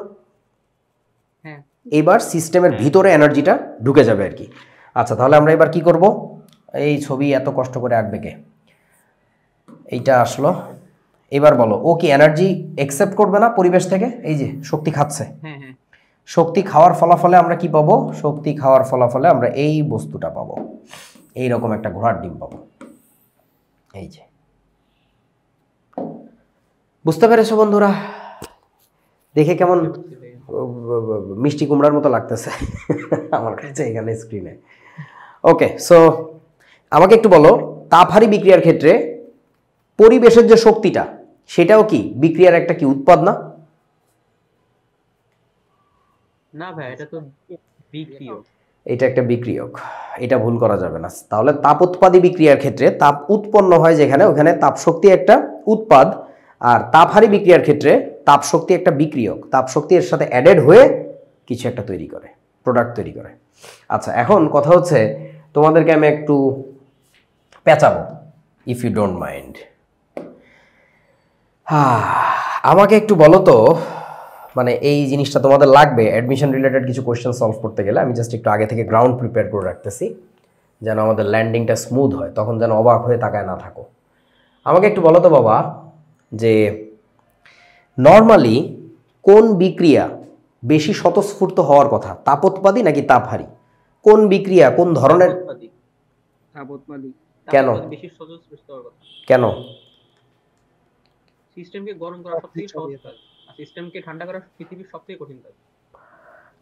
হ্যাঁ, এইবার সিস্টেমের ভিতরে এনার্জিটা ঢুকে যাবে আর কি। আচ্ছা, তাহলে আমরা এবার কি করব? এই ছবি এত কষ্ট করে আঁকবে কে? এইটা আসলো। এবার বলো, ও কি এনার্জি একসেপ্ট করবে না পরিবেশ থেকে? এই যে শক্তি খাচ্ছে, হ্যাঁ, হ্যাঁ। শক্তি খাওয়ার ফলাফলে আমরা কি পাবো? শক্তি খাওয়ার ফলাফলে আমরা এই বস্তুটা পাবো, এইরকম একটা ঘোড়ার ডিম পাবো। এই যে, বুঝতে পেরেছো বন্ধুরা? দেখে কেমন মিষ্টি কুমড়ার মতো লাগতেছে আমার কাছে এখানে স্ক্রিনে। ওকে, সো আমাকে একটু বলো, তাপহারী বিক্রিয়ার ক্ষেত্রে পরিবেশের যে শক্তিটা সেটাও কি বিক্রিয়ার একটা কি উৎপাদ না? না ভাই, এটা তো বিক্রিয়ক। এটা একটা বিক্রিয়ক, এটা ভুল করা যাবে না। তাহলে তাপ উৎপাদী বিক্রিয়ার ক্ষেত্রে তাপ উৎপন্ন হয় যেখানে, ওখানে তাপ শক্তি একটা উৎপাদ। আর তাপহারী বিক্রিয়ার ক্ষেত্রে তাপ শক্তি একটা বিক্রিয়ক, তাপ শক্তি এর সাথে অ্যাডেড হয়ে কিছু একটা তৈরি করে, প্রোডাক্ট তৈরি করে। আচ্ছা, এখন কথা হচ্ছে তোমাদেরকে আমি একটু পেঁচাবো, ইফ ইউ ডোন্ট মাইন্ড। আমাকে একটু বলো তো, মানে এই জিনিসটা তোমাদের লাগবে অ্যাডমিশন রিলেটেড কিছু কোয়েশ্চেন সলভ করতে গেলে। আমি জাস্ট একটু আগে থেকে গ্রাউন্ড প্রিপেয়ার করে রাখতেছি যেন আমাদের ল্যান্ডিংটা স্মুথ হয়, তখন যেন অবাক হয়ে তাকায় না থাকো। আমাকে একটু বলো তো বাবা, যে নর্মালি কোন বিক্রিয়া বেশি স্বতঃস্ফূর্ত হওয়ার কথা, তাপোৎপাদী নাকি তাপহারী? কোন বিক্রিয়া কোন ধরনের? তাপোৎপাদী। কেন? বেশি স্বতঃস্ফূর্ত হওয়ার কথা। কেন? সিস্টেমকে গরম করা সবথেকে সহজ কাজ, আর সিস্টেমকে ঠান্ডা করা পৃথিবীর সবথেকে কঠিন কাজ।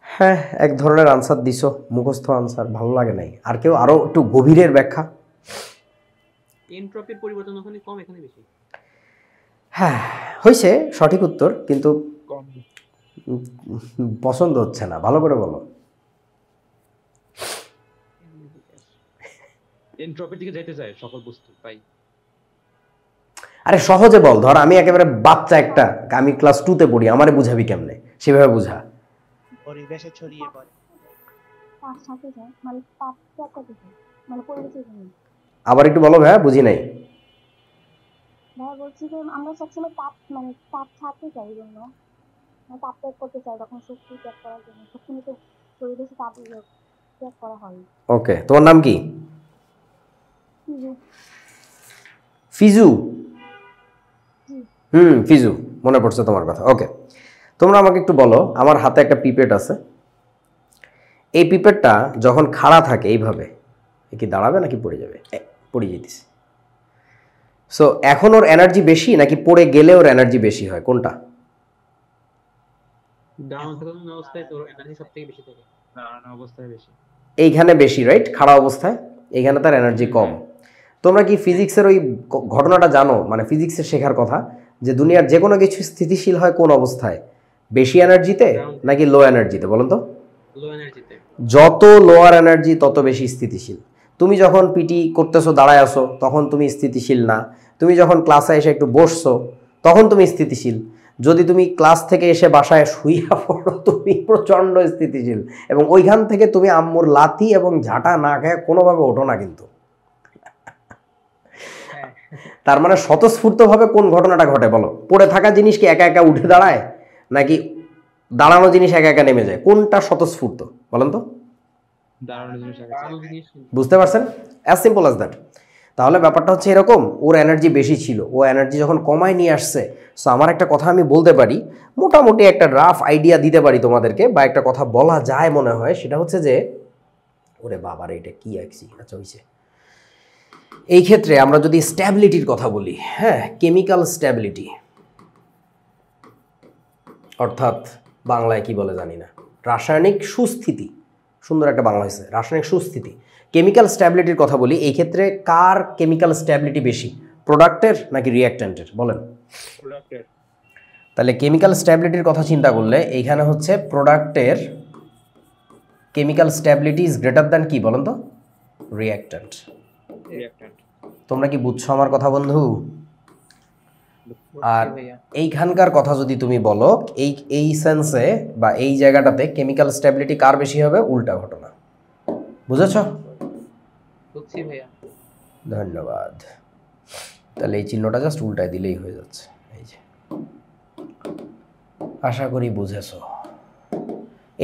হ্যাঁ, এক ধরনের আনসার দিছো, মুখস্থ আনসার, ভালো লাগে নাই। আর কেউ আরো একটু গভীরের ব্যাখ্যা? এনট্রপির পরিবর্তন ওখানে কম, এখানে বেশি। হ্যাঁ, হয়েছে সঠিক উত্তর, কিন্তু কম। পছন্দ হচ্ছে না, ভালো করে বলো। এনট্রপির দিকে যাইতে চায় সকল বস্তু, তাই। আরে সহজে বল, ধর আমি একেবারে বাচ্চা একটা, আমি ক্লাস 2-তে পড়ি, আমারে বুঝাবি কেমনে? সেভাবে বুঝা। পরিবেশে ছড়িয়ে পড়ে। তার সাথে যায় মানে তাপটা কত যায় মানে পরিবেশের জন্য। আবার একটু বলো ভাইয়া, বুঝি নাই। ভাই বলছি যে আমরা সবসময় তাপ মানে তাপ ছাড়তে চাই এই জন্য, মানে তাপ ত্যাগ করতে চাই তখন শক্তি ত্যাগ করার জন্য সবসময় তো পরিবেশে তাপ ত্যাগ করা হয়। ওকে, তোমার নাম কি? কিন্তু ফিজু। ফিজু, মনে পড়ছে তোমার কথা। ওকে, তোমরা আমাকে একটু বলো, আমার হাতে একটা পিপেট আছে, এই পিপেটটা যখন খাড়া থাকে এইভাবে, এ কি দাঁড়াবে নাকি পড়ে যাবে? পড়ে যেতেছে। সো এখন ওর এনার্জি বেশি নাকি পড়ে গেলে ওর এনার্জি বেশি হয়, কোনটা? ডাউন থাকার অবস্থায় তোর এনার্জি সবথেকে বেশি থাকে। দাঁড়ানো অবস্থায় বেশি। এইখানে বেশি, রাইট? খাড়া অবস্থায় এইখানে তার এনার্জি কম। তোমরা কি ফিজিক্সের ওই ঘটনাটা জানো, মানে ফিজিক্সের শেখার কথা, যে দুনিয়ার যে কোনো কিছু স্থিতিশীল হয় কোন অবস্থায়? বেশি এনার্জিতে নাকি লো এনার্জিতে বলুন তো? লো এনার্জিতে। যত লোয়ার এনার্জি তত বেশি স্থিতিশীল। তুমি যখন পিটি করতেছো, দাঁড়ায় আসো, তখন তুমি স্থিতিশীল না। তুমি যখন ক্লাসে এসে একটু বসছো, তখন তুমি স্থিতিশীল। যদি তুমি ক্লাস থেকে এসে বাসায় শুইয়া পড়ো, তুমি প্রচণ্ড স্থিতিশীল, এবং ওইখান থেকে তুমি আম্মুর লাথি এবং ঝাঁটা না খেয়ে কোনোভাবে ওঠো না কিন্তু। তার মানে স্বতঃস্ফূর্তভাবে কোন ঘটনাটা ঘটে বলো? পড়ে থাকা জিনিস কি একা একা উঠে দাঁড়ায়, নাকি দাঁড়ানো জিনিস একা একা নেমে যায়, কোনটা স্বতঃস্ফূর্ত বলেন তো? দাঁড়ানো জিনিস আগে আরো জিনিস বুঝতে পারছেন? As simple as that. তাহলে ব্যাপারটা হচ্ছে এরকম, ওর এনার্জি বেশি ছিল, ও এনার্জি যখন কমায় নিয়ে আসছে, সো আমার একটা কথা আমি বলতে পারি, মোটামুটি একটা রাফ আইডিয়া দিতে পারি তোমাদেরকে, বা একটা কথা বলা যায় মনে হয়, সেটা হচ্ছে যে ওরে বাবারে এটা কি আঁকছি, আচ্ছা হইছে। এই ক্ষেত্রে আমরা যদি স্ট্যাবিলিটির কথা বলি, হ্যাঁ, কেমিক্যাল স্ট্যাবিলিটি, অর্থাৎ বাংলায় কি বলে জানি না, রাসায়নিক সুস্থিতি, সুন্দর একটা বাংলা হয়েছে, রাসায়নিক সুস্থিতি। কেমিক্যাল স্ট্যাবিলিটির কথা বলি, এই ক্ষেত্রে কার কেমিক্যাল স্ট্যাবিলিটি বেশি, প্রোডাক্টের নাকি রিঅ্যাক্ট্যান্টের বলেন? প্রোডাক্টের। তাহলে কেমিক্যাল স্ট্যাবিলিটির কথা চিন্তা করলে এইখানে হচ্ছে প্রোডাক্টের chemical stability is greater than কি বলেন তো, রিঅ্যাক্ট্যান্ট। রিঅ্যাক্ট্যান্ট। তোমরা কি বুঝছো আমার কথা বন্ধু? আর ভাইয়া এইখানকার কথা যদি তুমি বলো, এই সেন্সে বা এই জায়গাটাতে কেমিক্যাল স্ট্যাবিলিটি কার বেশি হবে, উল্টা ঘটনা। বুঝেছো? বুঝছি ভাইয়া। ধন্যবাদ। তাহলে এই চিহ্নটা জাস্ট উল্টায় দিলেই হয়ে যাচ্ছে, এই যে। আশা করি বুঝেছো।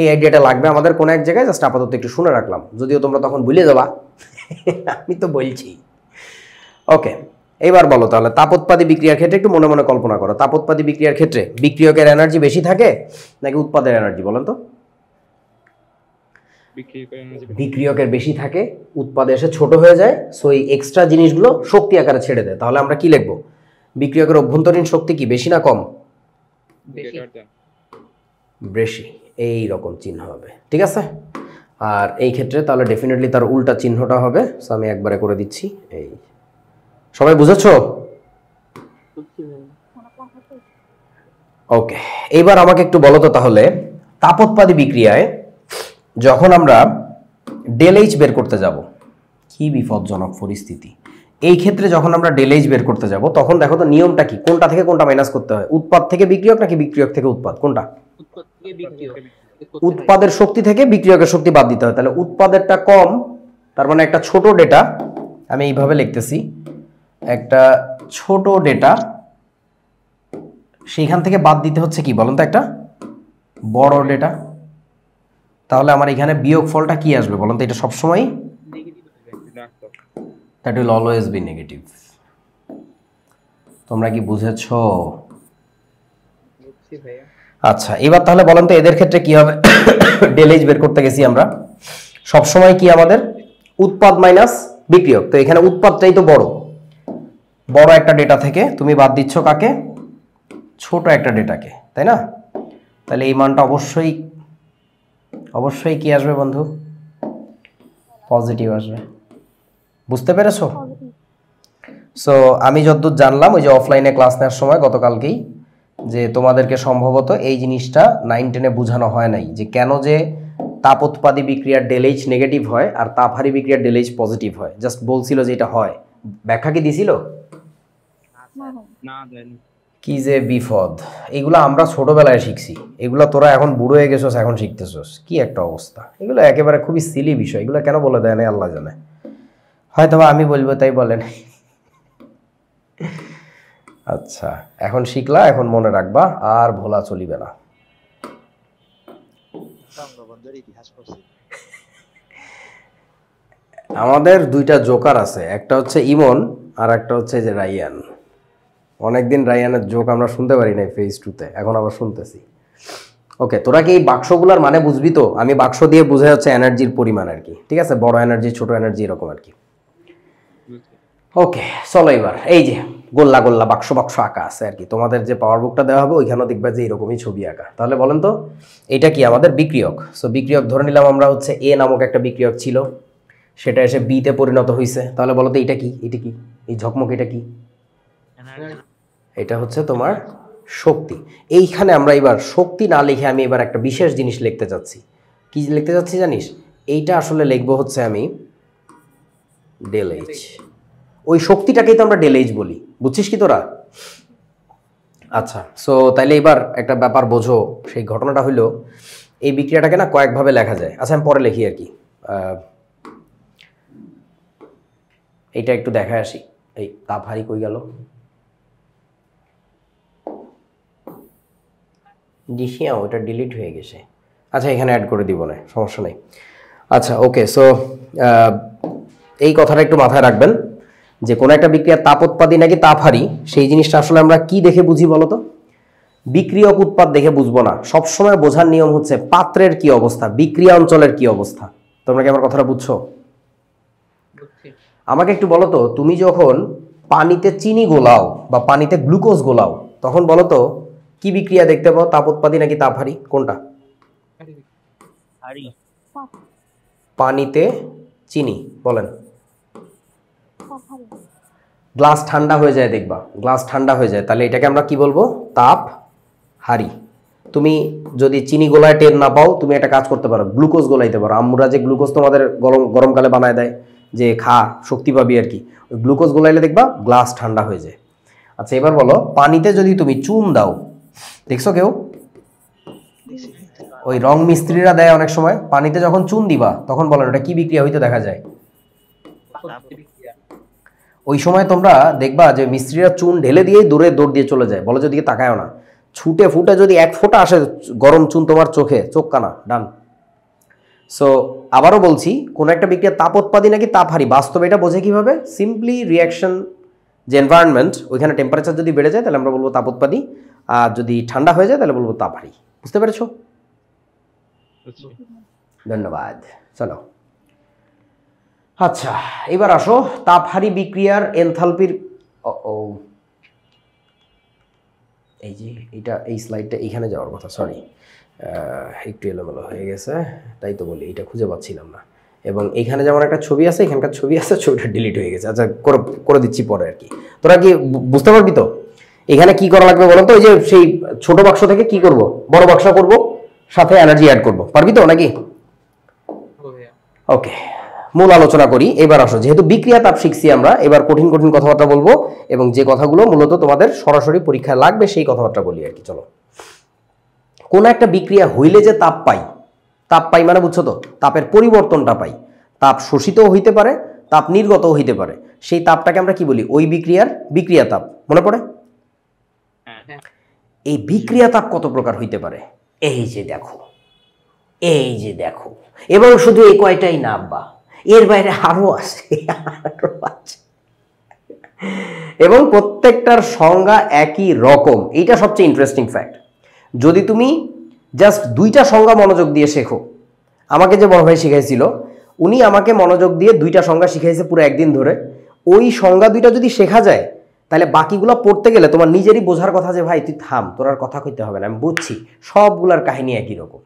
এই আইডিয়াটা লাগবে আমাদের কোনো এক জায়গায়, জাস্ট আপাতত একটু শুনে রাখলাম, যদিও তোমরা তখন ভুলে যাবা, আমি তো বলছি। ওকে, এবার বলো তাহলে তাপোৎপাদী বিক্রিয়ার ক্ষেত্রে একটু মনে মনে কল্পনা করো, তাপোৎপাদী বিক্রিয়ার ক্ষেত্রে বিক্রিয়কের এনার্জি বেশি থাকে নাকি উৎপাদের এনার্জি বলেন তো? বিক্রিয়কের বেশি থাকে, উৎপাদে এসে ছোট হয়ে যায়, সো এই এক্সট্রা জিনিসগুলো শক্তি আকারে ছেড়ে দেয়। তাহলে আমরা কি লিখবো, বিক্রিয়কের অভ্যন্তরীণ শক্তি কি বেশি না কম? বেশি। বেশি, এই রকম চিহ্ন হবে, ঠিক আছে। আর এই ক্ষেত্রে তাহলে ডেফিনেটলি তার উল্টা চিহ্নটা হবে, সো আমি একবারে করে দিচ্ছি। এই সবাই বুঝেছো? বুঝছি ভাইয়া। কোনো ক্লাস আছে? ওকে, এইবার আমাকে একটু বলো তো তাহলে, তাপোৎপাদী বিক্রিয়ায় যখন আমরা ডেলএইচ বের করতে যাব, কি বিপজ্জনক পরিস্থিতি। এই ক্ষেত্রে যখন আমরা ডেলএইচ বের করতে যাব, তখন দেখো তো নিয়মটা কি, কোনটা থেকে কোনটা মাইনাস করতে হয়, উৎপাদ থেকে বিক্রিয়ক নাকি বিক্রিয়ক থেকে উৎপাদ, কোনটা? উৎপাদ থেকে বিক্রিয়ক। উৎপাদের শক্তি থেকে বিক্রিয়কের শক্তি বাদ দিতে হয়। তাহলে উৎপাদেরটা কম, তার মানে একটা ছোট ডেটা, আমি এইভাবে লিখতেছি, একটা ছোট ডেটা, সেইখান থেকে বাদ দিতে হচ্ছে কি বলুন তো, একটা বড় ডেটা। তাহলে আমার এখানে বিয়োগ ফলটা কি আসবে বলুন তো, এটা সবসময় that will always be negative. তোমরা কি বুঝেছো? বুঝছি ভাইয়া। আচ্ছা, এবার তাহলে বলেন তো এদের ক্ষেত্রে কি হবে, ডেলএইচ বের করতে গেছি আমরা, সবসময় কি আমাদের উৎপাদ মাইনাস বিক্রিয়ক, তো এখানে উৎপাদটাই তো বড়, বড় একটা ডেটা থেকে তুমি বাদ দিচ্ছ কাকে, ছোট একটা ডেটাকে, তাই না? তাহলে এই মানটা অবশ্যই অবশ্যই কি আসবে বন্ধু, পজিটিভ আসবে। বুঝতে পেরেছো? পজিটিভ। সো আমি যতদূর জানলাম, ওই যে অফলাইনে ক্লাস নেওয়ার সময় গতকালকেই, যে তোমাদেরকে সম্ভবত এই জিনিসটা 9-10-এ বোঝানো হয় নাই, যে কেন যে তাপোৎপাদী বিক্রিয়ার ডেলএইচ নেগেটিভ হয় আর তাপহারী বিক্রিয়ার ডেলএইচ পজিটিভ হয়, জাস্ট বলছিল যে এটা হয়, ব্যাখ্যা কি দিছিল? না হয়। না দেয়নি। কি যে বিপদ, এগুলো আমরা ছোটবেলায় শিখছি, এগুলো তোরা এখন বুড়ো হয়ে গেছোস, এখন শিখতেছোস, কি একটা অবস্থা। এগুলো একেবারে খুবই সিলি বিষয়, এগুলো কেন বলে দেয় না আল্লাহ জানে, হয়তো বা আমি বলবো তাই বলেন। আচ্ছা, এখন শিখলা, এখন মনে রাখবা, আর ভোলা চলিবে না। বঙ্গবন্ধুর ইতিহাস পড়ছি। আমাদের দুইটা জোকার আছে, একটা হচ্ছে ইমন আর একটা হচ্ছে যে রাইয়ান। অনেকদিন রাইয়ানের জোক আমরা শুনতে পারি নাই ফেজ 2-তে, এখন আবার শুনতেছি। ওকে, তোরা কি এই বাক্সগুলার মানে বুঝবি তো? আমি বাক্স দিয়ে বুঝাই হচ্ছে এনার্জির পরিমাণ আর কি, ঠিক আছে, বড় এনার্জি ছোট এনার্জি এরকম আর কি। ওকে চলো, এবার এই যে গোল্লা গোল্লা বাক্স বাক্স আঁকা আছে আর কি, তোমাদের যে পাওয়ার বুকটা দেওয়া হবে ওইখানেও দেখবে যে এরকমই ছবি আঁকা। তাহলে বলেন তো এটা কি আমাদের বিক্রিয়ক। সো বিক্রিয়ক ধরে নিলাম আমরা হচ্ছে এ নামক একটা বিক্রিয়ক ছিল, সেটা এসে বিতে পরিণত হয়েছে। তাহলে বলো তো এটা কি, এটা কি, এই ঝকমক এটা কি? এটা হচ্ছে তোমার শক্তি। এইখানে আমরা এবার শক্তি না লিখে আমি এবার একটা বিশেষ জিনিস লিখতে চাচ্ছি। কি লিখতে চাচ্ছি জানিস? এইটা আসলে লিখবো হচ্ছে আমি ডেলএইচ। ওই শক্তিটাকেই তো আমরা ডেলএইচ বলি, বুঝছিস কি তোরা? আচ্ছা, সো তাইলে এবার একটা ব্যাপার বোঝো, সেই ঘটনাটা হইলো এই বিক্রিয়াটাকে না কয়েকভাবে লেখা যায়। আচ্ছা আমি পরে লিখি আর কি, এইটা একটু দেখায় আসি। এই তাপহারি কই গেল? ডিসিয়াম ওটা ডিলিট হয়ে গেছে। আচ্ছা এখানে অ্যাড করে দিব না, সমস্যা নেই। আচ্ছা ওকে, সো এই কথাটা একটু মাথায় রাখবেন যে কোনো একটা বিক্রিয়ার তাপোৎপাদী নাকি তাপহারী, সেই জিনিসটা আসলে আমরা কি দেখে বুঝি বলো তো? বিক্রিয়ক উৎপাদ দেখে বুঝবো না, সবসময় বোঝার নিয়ম হচ্ছে পাত্রের কি অবস্থা, বিক্রিয়া অঞ্চলের কি অবস্থা। তোমরা কি আমার কথাটা বুঝছো? বুঝছি। আমাকে একটু বলো তো, তুমি যখন পানিতে চিনি গোলাও বা পানিতে গ্লুকোজ গোলাও তখন বলো তো কি বিক্রিয়া দেখতে পাও, তাপোৎপাদী নাকি তাপহারী, কোনটা? হারি। তাপ পানিতে চিনি বলেন। তাপহারী। গ্লাস ঠান্ডা হয়ে যায়, দেখবা গ্লাস ঠান্ডা হয়ে যায়, তাহলে এটাকে আমরা কি বলবো? তাপহারী। তুমি যদি চিনি গোলায় টের না পাও, তুমি একটা কাজ করতে পারো, গ্লুকোজ গোলাইতে পারো। আম্মুরা যে গ্লুকোজ তোমাদের গরমকালে বানায় দেয়, যে খা শক্তি পাবি আর কি, ওই গ্লুকোজ গোলাইলে দেখবা গ্লাস ঠান্ডা হয়ে যায়। আচ্ছা এবার বলো, পানিতে যদি তুমি চুন দাও, দেখছো কেউ? ওই রং মিস্ত্রিরা দেয় অনেক সময়, পানিতে যখন চুন দিবা তখন বলেন ওটা কি বিক্রিয়া হইতে দেখা যায়? ওই সময় তোমরা দেখবা যে মিস্ত্রিরা চুন ঢেলে দিয়েই দৌড় দিয়ে চলে যায়, বলে যদি তাকায়ও না, ছুটে ফুটে যদি এক ফোঁটা আসে গরম চুন তোমার চোখে, চোখ কানা ডান। সো আবারও বলছি, কোন একটা বিক্রিয়া তাপোৎপাদী নাকি তাপহারী বাস্তবে এটা বোঝে কিভাবে? সিম্পলি রিয়াকশন যে এনভায়রনমেন্ট, ওইখানে টেম্পারেচার যদি বেড়ে যায় তাহলে আমরা বলবো তাপোৎপাদী, আর যদি ঠান্ডা হয়ে যায় তাহলে বলবো তাপহারী। বুঝতে পেরেছো? ধন্যবাদ। চলো আচ্ছা এবার আসো তাপহারী বিক্রিয়ার এনথালপির। এই যে এটা, এই স্লাইডটা এখানে যাওয়ার কথা, সরি একটু এলোমেলো হয়ে গেছে, তাই তো বলি এটা খুঁজে পাচ্ছিলাম না। এবং এইখানে যেমন একটা ছবি আছে, এখানকার ছবি আছে, ছবিটা ডিলিট হয়ে গেছে। আচ্ছা করে দিচ্ছি পরে আর কি। তোরা কি বুঝতে পারবি তো এখানে কি করা লাগবে বলো তো? ওই যে সেই ছোট বাক্স থেকে কি করব, বড় বাক্স করব, সাথে এনার্জি অ্যাড করব, পারবি তো নাকি? ওকে, মূল আলোচনা করি। এবার আসো, যেহেতু বিক্রিয়া তাপ শিখছি আমরা, এবার কঠিন কঠিন কথাবার্তা বলবো, এবং যে কথাগুলো মূলত তোমাদের সরাসরি পরীক্ষায় লাগবে সেই কথাবার্তা বলি আর কি। চলো, কোন একটা বিক্রিয়া হইলে যে তাপ পাই মানে বুঝছো তো, তাপের পরিবর্তনটা পাই। তাপ শোষিতও হইতে পারে, তাপ নির্গতও হইতে পারে, সেই তাপটাকে আমরা কি বলি? ওই বিক্রিয়ার বিক্রিয়া তাপ। মনে পড়ে? এই বিক্রিয়া তাপ কত প্রকার হইতে পারে? এই যে দেখো, এই যে দেখো, এবং শুধু এই কয়টাই না আব্বা, এর বাইরে আরো আছে। এবং প্রত্যেকটার সংজ্ঞা একই রকম। এইটা সবচেয়ে ইন্টারেস্টিং ফ্যাক্ট। যদি তুমি জাস্ট দুইটা সংজ্ঞা মনোযোগ দিয়ে শেখো, আমাকে যে বড় ভাই শিখাইছিল, উনি আমাকে মনোযোগ দিয়ে দুইটা সংজ্ঞা শিখাইছে পুরো একদিন ধরে। ওই সংজ্ঞা দুইটা যদি শেখা যায় তাহলে বাকিগুলো পড়তে গেলে তোমার নিজেরই বোঝার কথা যে ভাই তুই থাম, তোর আর কথা কইতে হবে না, আমি বুঝছি, সবগুলার কাহিনী একই রকম।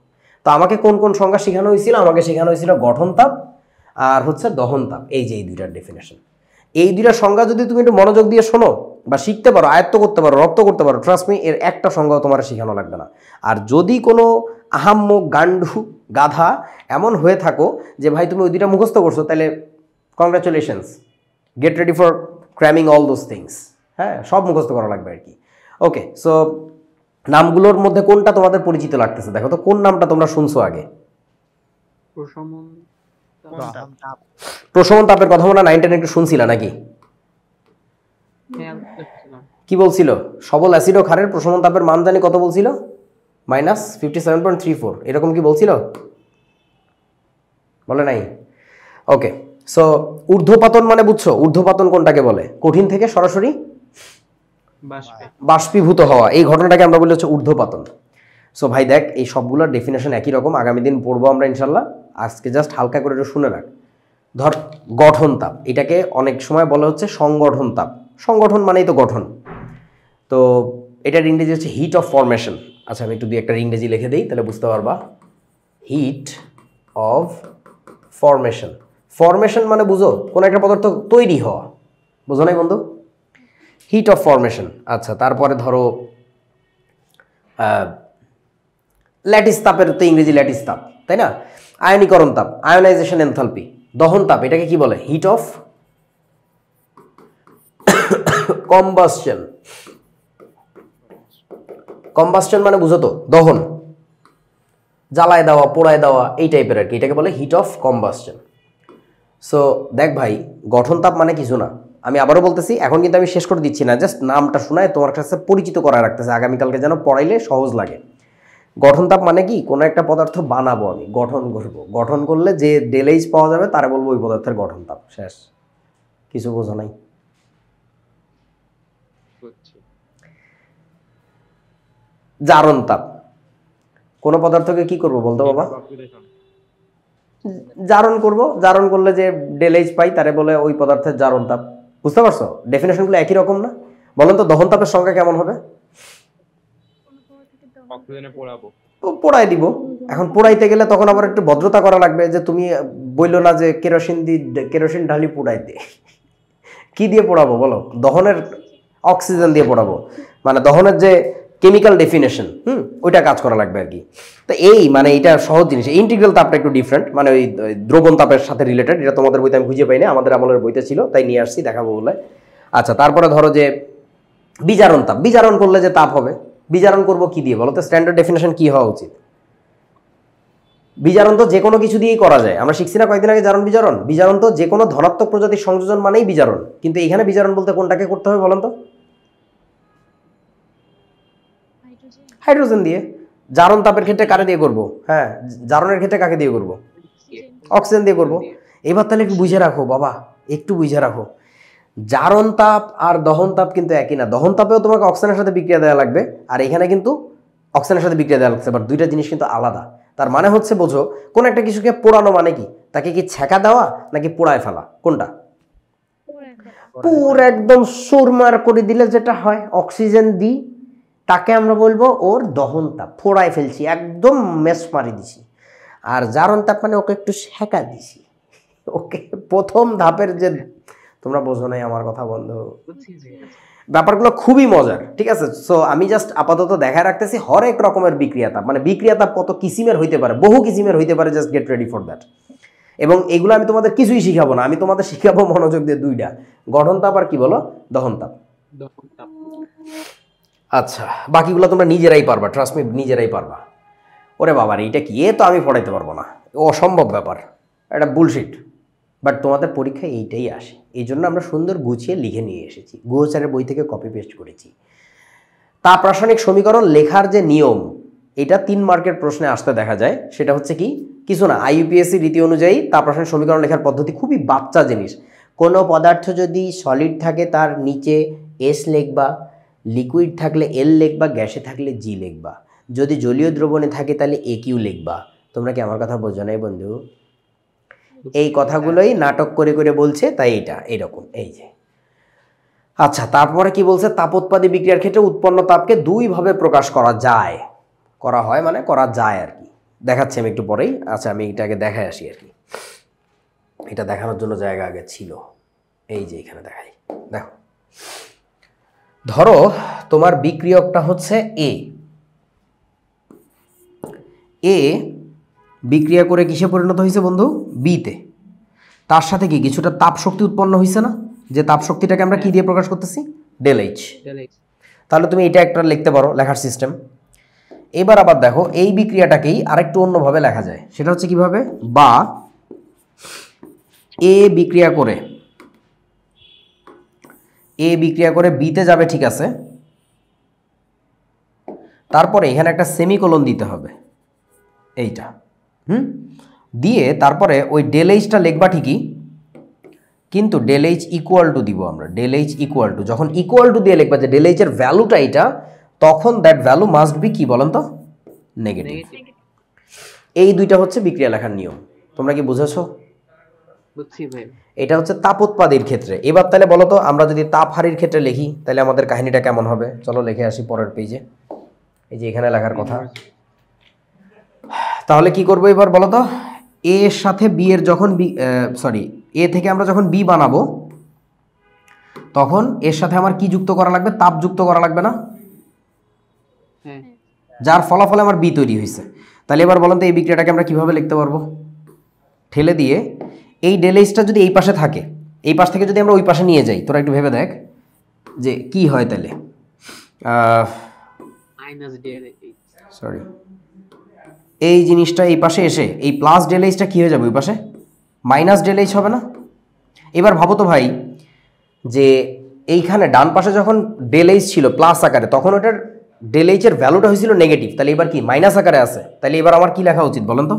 তো আমাকে কোন কোন সংজ্ঞা শেখানো হয়েছিল? আমাকে শেখানো হয়েছিল গঠন তাপ আর হচ্ছে দহন তাপ। এই যে এই দুইটার ডেফিনেশন, এই দুইটার সংজ্ঞা যদি তুমি একটু মনোযোগ দিয়ে শোনো বা শিখতে পারো, আয়ত্ত করতে পারো, রপ্ত করতে পারো, ট্রাস্ট মি, এর একটা সংজ্ঞাও তোমার শেখানো লাগবে না। আর যদি কোনো আহাম্মক গান্ডু গাধা এমন হয়ে থাকো যে ভাই তুমি ওই দুইটা মুখস্থ করছো, তাহলে congratulations, get ready for cramming all those things. হ্যাঁ, সব মুখস্থ করা লাগবে আর কি। ওকে, সো নামগুলোর মধ্যে কোনটা তোমাদের পরিচিত লাগতেছে? দেখো তো কোন নামটা তোমরা শুনছো আগে? প্রশমন তাপের কথা মনে হয় 9-10 একটু শুনছিলা নাকি? কি বলছিল? সবল অ্যাসিড ও ক্ষারের প্রশমন তাপের মান জানি কত বলছিল? -57.34 এরকম কি বলছিল? বলে নাই? ওকে, সো ঊর্ধ্বপাতন মানে বুঝছো? ঊর্ধ্বপাতন কোনটাকে বলে? কঠিন থেকে সরাসরি বাষ্পীভূত হওয়া, এই ঘটনাটাকে আমরা বলি হচ্ছে ঊর্ধ্বপাতন। সো ভাই দেখ, এই সবগুলোর ডেফিনেশন একই রকম, আগামী দিন পড়বো আমরা ইনশাল্লাহ। আজকে জাস্ট হালকা করে একটু শুনে রাখ। ধর গঠন তাপ, এটাকে অনেক সময় বলা হচ্ছে সংগঠন তাপ। সংগঠন মানেই তো গঠন। তো এটার ইংরেজি হচ্ছে হিট অফ ফরমেশন। আচ্ছা আমি একটু দুই একটা ইংরেজি লিখে দিই, তাহলে বুঝতে পারবা। Heat of formation. ফরমেশন মানে বুঝো কোন একটা পদার্থ তৈরি হওয়া, বুঝো নাই বন্ধু? Heat of formation. আচ্ছা, তারপরে ধরো ল্যাটিস তাপের তো ইংরেজি ল্যাটিস তাপ, তাই না? আয়নীকরণ তাপ, আয়োনাইজেশন এনথালপি। দহন তাপ, এটাকে কি বলে? Heat of কম্বাসশন। কম্বাসশন মানে বুঝো তো দহন, জ্বালায় দেওয়া, পোড়ায় দেওয়া, এই টাইপের আর কি, এটাকে বলে হিট অফ কম্বাসশন। সো দেখ ভাই, গঠন তাপ মানে কিছু না, আমি আবারও বলতেছি, এখন কিন্তু আমি শেষ করে দিচ্ছি না, জাস্ট নামটা শোনায় তোমার কাছে পরিচিত করা রাখতেছে, আগামীকালকে যেন পড়াইলে সহজ লাগে। গঠন তাপ মানে কি, কোনো একটা পদার্থ বানাবো আমি, গঠন করবো, গঠন করলে যে ডেল এইচ পাওয়া যাবে তারে বলবো ওই পদার্থের গঠন তাপ। শেষ, কিছু বোঝো নাই। বুঝছি। জারণ তাপ, কোন পদার্থকে কি করব বলতো বাবা? অক্সিডেশন। জারণ করব, জারণ করলে যে ডেল এইচ পাই তারে বলে ওই পদার্থের জারণ তাপ। বুঝতে পারছো? ডেফিনেশনগুলো একই রকম না? বলেন তো দহন তাপের সংখ্যা কেমন হবে? অক্সিজেনে পোড়াবো। পোড়াই দিব। এখন পোড়াইতে গেলে তখন আবার একটু ভদ্রতা করা লাগবে, যে তুমি বললো না যে কেরোসিন ঢালি পোড়াইতে। কি দিয়ে পোড়াবো বলো? দহনের অক্সিজেন দিয়ে পোড়াবো, মানে দহনের যে কেমিক্যাল ডেফিনেশন ওইটা কাজ করা লাগবে আর কি। তো এই মানে এটা সহজ জিনিস। ইন্টিগ্রাল তাপটা একটু ডিফারেন্ট, মানে ওই দ্রবণ তাপের সাথে রিলেটেড। এটা তোমাদের বইতে আমি খুঁজে পাইনি, আমাদের আমলের বইতে ছিল, তাই নিয়ে আসছি দেখাবো বলে। আচ্ছা, তারপরে ধরো যে বিজারণ তাপ, বিজারণ করলে যে তাপ হবে, বিজারণ করব কি দিয়ে বলো তো? স্ট্যান্ডার্ড ডেফিনেশন কি হওয়া উচিত? বিজারণ তো যে কোনো কিছু দিয়েই করা যায়, আমরা শিখছি না কয়েকদিন আগে জারণ বিজারণ। বিজারণ তো যে কোনো ধনাত্মক প্রজাতির সংযোজন মানেই বিজারণ, কিন্তু এখানে বিজারণ বলতে কোনটাকে করতে হবে বলেন তো? হাইড্রোজেন দিয়ে। জারণ তাপের ক্ষেত্রে কারে দিয়ে করব? হ্যাঁ, জারণের ক্ষেত্রে কাকে দিয়ে করব? অক্সিজেন দিয়ে করব। এবার তাহলে একটু বুঝে রাখো বাবা, একটু বুঝে রাখো, জারণ তাপ আর দহন তাপ কিন্তু একই না। দহন তাপেও তোমাকে অক্সিজেনের সাথে বিক্রিয়া দেওয়া লাগবে, আর এখানে কিন্তু অক্সিজেনের সাথে বিক্রিয়া দেওয়া লাগছে, বাট দুইটা জিনিস কিন্তু আলাদা। তার মানে হচ্ছে বোঝো, কোন একটা কিছুকে পোড়ানো মানে কি? তাকে কি ছেঁকা দেওয়া নাকি পোড়ায় ফেলা? কোনটা? পুরো একদম সুরমার করে দিলে যেটা হয়, অক্সিজেন দিই, তাকে আমরা বলবো ওর দহন তাপ, পোড়ায় ফেলছি, একদম মেস মারি দিছি। আর জারণ তাপ মানে ওকে একটু সেকা দিছি, ওকে প্রথম ধাপের যে, তোমরা বোঝো নাই আমার কথা বন্ধু। ব্যাপারগুলো খুবই মজার, ঠিক আছে? সো আমি জাস্ট আপাতত দেখায় রাখতেছি হরেক রকমের বিক্রিয়া তাপ, মানে বিক্রিয়া তাপ কত কিসিমের হইতে পারে, বহু কিসিমের হইতে পারে, just get ready for that. এবং এগুলো আমি তোমাদের কিছুই শিখাবো না, আমি তোমাদের শিখাবো মনোযোগ দিয়ে দুইটা, গঠন তাপ আর কি বলো, দহন তাপ। আচ্ছা, বাকিগুলো তোমরা নিজেরাই পারবা, ট্রাস্ট মি, নিজেরাই পারবা। ওরে বাবার এইটা কি, এ তো আমি পড়াইতে পারবো না, অসম্ভব ব্যাপার, এটা বুলশিট। বাট তোমাদের পরীক্ষায় এইটাই আসে, এই জন্য আমরা সুন্দর গুছিয়ে লিখে নিয়ে এসেছি, গুহচারের বই থেকে কপি পেস্ট করেছি। তাপ রাসায়নিক সমীকরণ লেখার যে নিয়ম, এটা 3 মার্কের প্রশ্নে আসতে দেখা যায়। সেটা হচ্ছে কি, কিছু না, আইইউপিএসসি রীতি অনুযায়ী তাপ রাসায়নিক সমীকরণ লেখার পদ্ধতি খুবই বাচ্চা জিনিস। কোনো পদার্থ যদি সলিড থাকে তার নিচে এস লিখবা, লিকুইড থাকলে এল লিখবা, গ্যাসে থাকলে জি লিখবা, যদি জলীয় দ্রবণে থাকে তাহলে এ কিউ লিখবা। তোমরা কি আমার কথা বোঝো নাই বন্ধু? এই কথাগুলোই নাটক করে করে বলছে, তাই এটা এইরকম, এই যে। আচ্ছা, তারপরে কি বলছে? তাপোৎপাদী বিক্রিয়ার ক্ষেত্রে উৎপন্ন তাপকে 2 ভাবে প্রকাশ করা যায়, করা হয় মানে করা যায় আর কি। দেখাচ্ছি আমি একটু পরেই। আচ্ছা, আমি এটাকে দেখায় আসি আর কি, এটা দেখানোর জন্য জায়গা আগে ছিল, এই যে এখানে দেখাই। দেখো, ধরো তোমার বিক্রিয়কটা হচ্ছে এ, এ বিক্রিয়া করে কিসে পরিণত হয়েছে বন্ধু? বিতে। তার সাথে কি কিছুটা তাপ শক্তি উৎপন্ন হয়েছে না? যে তাপ শক্তিটাকে আমরা কি দিয়ে প্রকাশ করতেছি? Del H. তাহলে তুমি এটা একটা লিখতে পারো, লেখার সিস্টেম। এবার আবার দেখো, এই বিক্রিয়াটাকেই আরেকটু অন্যভাবে লেখা যায়, সেটা হচ্ছে কিভাবে? বা এ বিক্রিয়া করে বিতে যাবে, ঠিক আছে, তারপরে এখানে একটা সেমিকোলন দিতে হবে, এইটা দিয়ে তারপরে ওই ডেল এইচটা লিখবা ঠিকই, কিন্তু ডেল এইচ ইকুয়াল টু দিব আমরা। ডেল এইচ ইকুয়াল টু, যখন ইকুয়াল টু দিয়ে লিখবা যে ডেল এইচের ভ্যালুটা এটা, তখন দ্যাট ভ্যালু মাস্ট বি কি বলেন তো? নেগেটিভ। এই দুইটা হচ্ছে বিক্রিয়া লেখার নিয়ম। তোমরা কি বুঝেছো? বুঝছি ভাই। এটা হচ্ছে তাপোৎপাদীর ক্ষেত্রে। এবার তাহলে বলো তো, আমরা যদি তাপহারির ক্ষেত্রে লিখি তাহলে আমাদের কাহিনীটা কেমন হবে? চলো লিখে আসি পরের পেজে, এই যে এখানে লেখার কথা। তাহলে কি করবো এবার বলো তো? এ এর সাথে বি এর যখন এ থেকে আমরা যখন বি বানাবো, তখন এর সাথে আমার কি যুক্ত করা লাগবে? তাপ যুক্ত করা লাগবে না? যার ফলাফলে আমার বি তৈরি হয়েছে। তাহলে এবার বলেন তো, এই বিক্রিয়াটাকে আমরা কিভাবে লিখতে পারবো? ঠেলে দিয়ে এই ডেল এইচটা যদি এই পাশে থাকে, এই পাশ থেকে যদি আমরা ওই পাশে নিয়ে যাই, তোরা একটু ভেবে দেখ যে কি হয় তাহলে। সরি, এই জিনিসটা এই পাশে এসে এই প্লাস ডেল এইচটা কী হয়ে যাবে? ওই পাশে মাইনাস ডেল এইচ হবে না? এবার ভাবো তো ভাই, যে এইখানে ডান পাশে যখন ডেল এইচ ছিল প্লাস আকারে, তখন ওটার ডেল এইচ এর ভ্যালুটা হয়েছিল নেগেটিভ, তাহলে এবার কি মাইনাস আকারে আছে, তাহলে এবার আমার কি লেখা উচিত বলেন তো?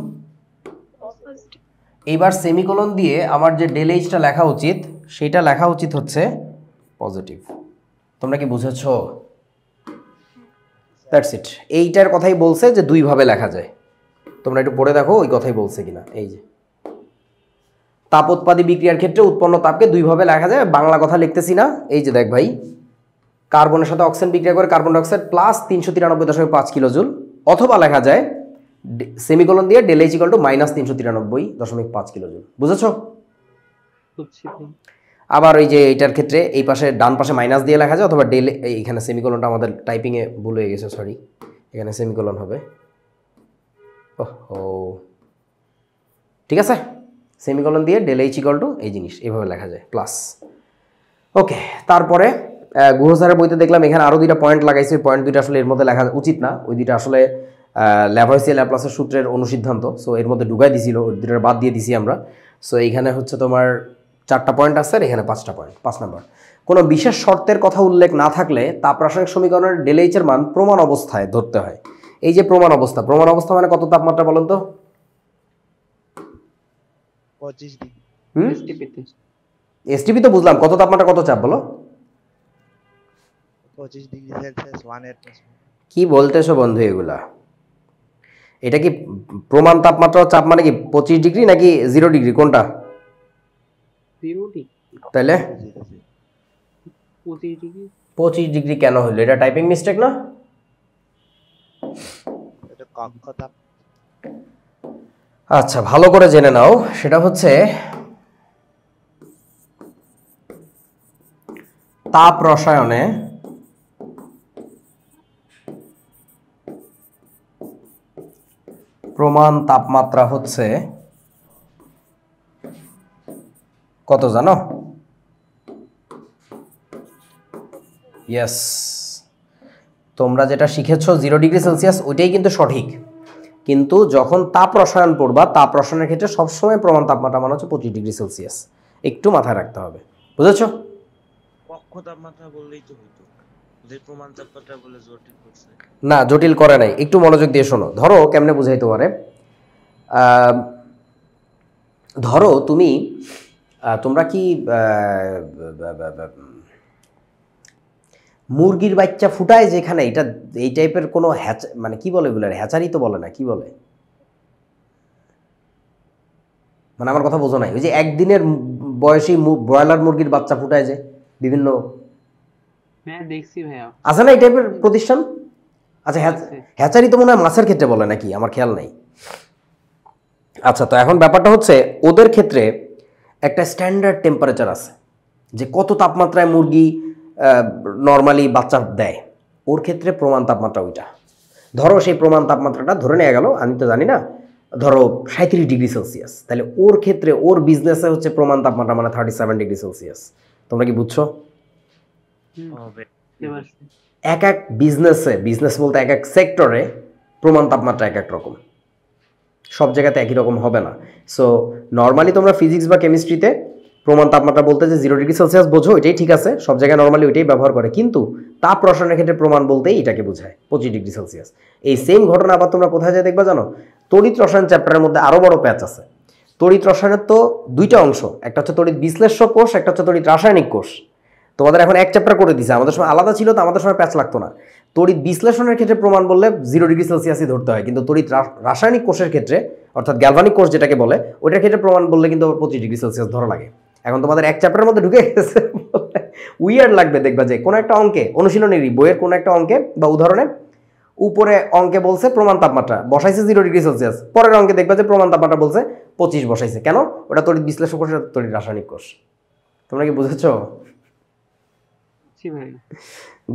এইবার সেমিকোলন দিয়ে আমার যে ডেল এইচটা লেখা উচিত সেটা লেখা উচিত হচ্ছে পজিটিভ। তোমরা কি বুঝেছো? That's it. এইটার কথাই বলছে যে দুইভাবে লেখা যায়, তোমরা একটু পড়ে দেখো ওই কথাই বলছে কিনা। এই যে তাপ উৎপাদী বিক্রিয়ার ক্ষেত্রে উৎপন্ন তাপকে দুইভাবে লেখা যায়, বাংলা কথা লিখতেছি না। এই যে দেখ ভাই, কার্বনের সাথে অক্সিজেন বিক্রিয়া করে কার্বন ডাইঅক্সাইড প্লাস 393.5 কিলোজুল, অথবা লেখা যায় সেমিকোলন দিয়ে del H equal to minus 393.5 kilojoule. বুঝেছো? আবার ওই যে এইটার ক্ষেত্রে এই পাশে ডান পাশে মাইনাস দিয়ে লেখা যায়, অথবা ডেল, এইখানে সেমিকোলনটা আমাদের টাইপিংয়ে ভুল হয়ে গেছে, সরি, এখানে সেমিকোলন হবে। ওহো, ঠিক আছে, সেমিকোলন দিয়ে ডেল এইচ ইকুয়াল টু এই জিনিস এইভাবে লেখা যায় প্লাস। ওকে, তারপরে গুহ স্যারের বইতে দেখলাম এখানে আরও দুইটা পয়েন্ট লাগাইছে, ওই পয়েন্ট দুইটা আসলে এর মধ্যে লেখা উচিত না, ওই দুইটা আসলে ল্যাভয়েসিয়ার ল্যাপ্লাসের সূত্রের অনুসিদ্ধান্ত, সো এর মধ্যে ঢুকাই দিছিল, ওই দুইটা বাদ দিয়ে দিছি আমরা। সো এইখানে হচ্ছে তোমার 4টা পয়েন্ট আছে আর এখানে 5টা পয়েন্ট। 5 নাম্বার, কোনো বিশেষ শর্তের কথা উল্লেখ না থাকলে তাপ রাসায়নিক সমীকরণের ডেল এইচ এর মান প্রমাণ অবস্থায় ধরতে হয়। এই যে প্রমাণ অবস্থা, প্রমাণ অবস্থা মানে কত তাপমাত্রা বলেন তো? 25 ডিগ্রি এসটিপি তো বুঝলাম, কত তাপমাত্রা কত চাপ বলো? 25 ডিগ্রি সেলসিয়াস 1 অ্যাটমসফিয়ার। কি বলতেছো বন্ধু এগুলা? এটা কি প্রমাণ তাপমাত্রা চাপ মানে কি 25 ডিগ্রি নাকি 0 ডিগ্রি, কোনটা? 0 ডিগ্রি। তাহলে 25 ডিগ্রি। 25 ডিগ্রি কেন হলো? এটা টাইপিং মিস্টেক না? এটা কক্ষ তাপ। আচ্ছা, ভালো করে জেনে নাও, সেটা হচ্ছে তাপ রসায়নে প্রমাণ তাপমাত্রা হচ্ছে কত জানো? ইয়েস, তোমরা যেটা শিখেছো 0 ডিগ্রি সেলসিয়াস ওইটাই কিন্তু সঠিক, কিন্তু যখন তাপ রসায়ন পড়বা, তাপ রসায়নের ক্ষেত্রে সবসময় প্রমাণ তাপমাত্রা মানে হচ্ছে 25 ডিগ্রি সেলসিয়াস, একটু মাথায় রাখতে হবে। বুঝেছো? কক্ষ তাপমাত্রা বললেই তো হতো, যে প্রমাণ তাপমাত্রা বলে জটিল করছে। না, জটিল করে নাই, একটু মনোযোগ দিয়ে শোনো। ধরো কেমনে বুঝাই তোমারে, ধরো তুমি তোমরা কি মুরগির বাচ্চা ফুটায় যেখানে, এটা এই টাইপের কোনো মানে কি বলে এগুলো, হ্যাচারি তো বলে না, কি বলে, মানে আমার কথা বোঝো নাই, ওই যে একদিনের বয়সী ব্রয়লার মুরগির বাচ্চা ফুটায় যে বিভিন্ন, হ্যাঁ দেখছি ভাইয়া। আছে না এই টাইপের প্রতিষ্ঠান? আচ্ছা, হ্যাচারি তো মনে হয় মাছের ক্ষেত্রে বলে নাকি, আমার খেয়াল নাই। আচ্ছা, তো এখন ব্যাপারটা হচ্ছে ওদের ক্ষেত্রে একটা স্ট্যান্ডার্ড টেম্পারেচার আছে, যে কত তাপমাত্রায় মুরগি নর্মালি বাচ্চা দেয়, ওর ক্ষেত্রে প্রমাণ তাপমাত্রা ওইটা। ধরো সেই প্রমাণ তাপমাত্রাটা ধরে নেওয়া গেল, আমি তো জানি না, ধরো 37 ডিগ্রি সেলসিয়াস, তাহলে ওর ক্ষেত্রে ওর বিজনেসে হচ্ছে প্রমাণ তাপমাত্রা মানে 37 ডিগ্রি সেলসিয়াস। তোমরা কি বুঝছো? এক এক বিজনেসে, বিজনেস বলতে এক এক সেক্টরে প্রমাণ তাপমাত্রা এক এক রকম, সব জায়গাতে একই রকম হবে না। সো নর্মালি তোমরা ফিজিক্স বা কেমিস্ট্রিতে প্রমাণ তাপমাত্রা বলতে যে 0 ডিগ্রি সেলসিয়াস বোঝো, এটাই ঠিক আছে, সব জায়গায় নর্মালি ওইটাই ব্যবহার করে, কিন্তু তাপ রসায়নের ক্ষেত্রে প্রমাণ বলতেই এটাকে বোঝায় 25 ডিগ্রি সেলসিয়াস। এই সেম ঘটনা আবার তোমরা কোথায় যায় দেখবা জানো? তড়িৎ রসায়ন চ্যাপ্টারের মধ্যে আরও বড় প্যাচ আছে। তড়িৎ রসায়নের তো দুইটা অংশ, একটা হচ্ছে তড়িৎ বিশ্লেষ্য কোষ, একটা হচ্ছে তড়িৎ রাসায়নিক কোষ। তোমাদের এখন এক চ্যাপ্টার করে দিছে, আমাদের সময় আলাদা ছিল, তো আমাদের সময় প্যাচ লাগতো না। তড়িৎ বিশ্লেষণের ক্ষেত্রে প্রমাণ বললে 0 ডিগ্রি সেলসিয়াসই ধরতে হয়, কিন্তু তড়িৎ রাসায়নিক কোষের ক্ষেত্রে, অর্থাৎ গ্যালভানিক কোষ যেটাকে বলে, ওইটার ক্ষেত্রে প্রমাণ বললে কিন্তু 25 ডিগ্রি সেলসিয়াস ধরা লাগে। এখন তোমাদের এক চ্যাপ্টারের মধ্যে ঢুকে গেছে, উইয়ার্ড লাগবে দেখবা যে কোনো একটা অঙ্কে, অনুশীলনেরই বইয়ের কোনো একটা অঙ্কে বা উদাহরণে উপরে অঙ্কে বলছে প্রমাণ তাপমাত্রা বসাইছে 0 ডিগ্রি সেলসিয়াস, পরের অঙ্কে দেখবা যে প্রমাণ তাপমাত্রা বলছে 25 বসাইছে। কেন? ওটা তড়িৎ বিশ্লেষণ কোষ, তড়িৎ রাসায়নিক কোষ। তোমরা কি বুঝেছো?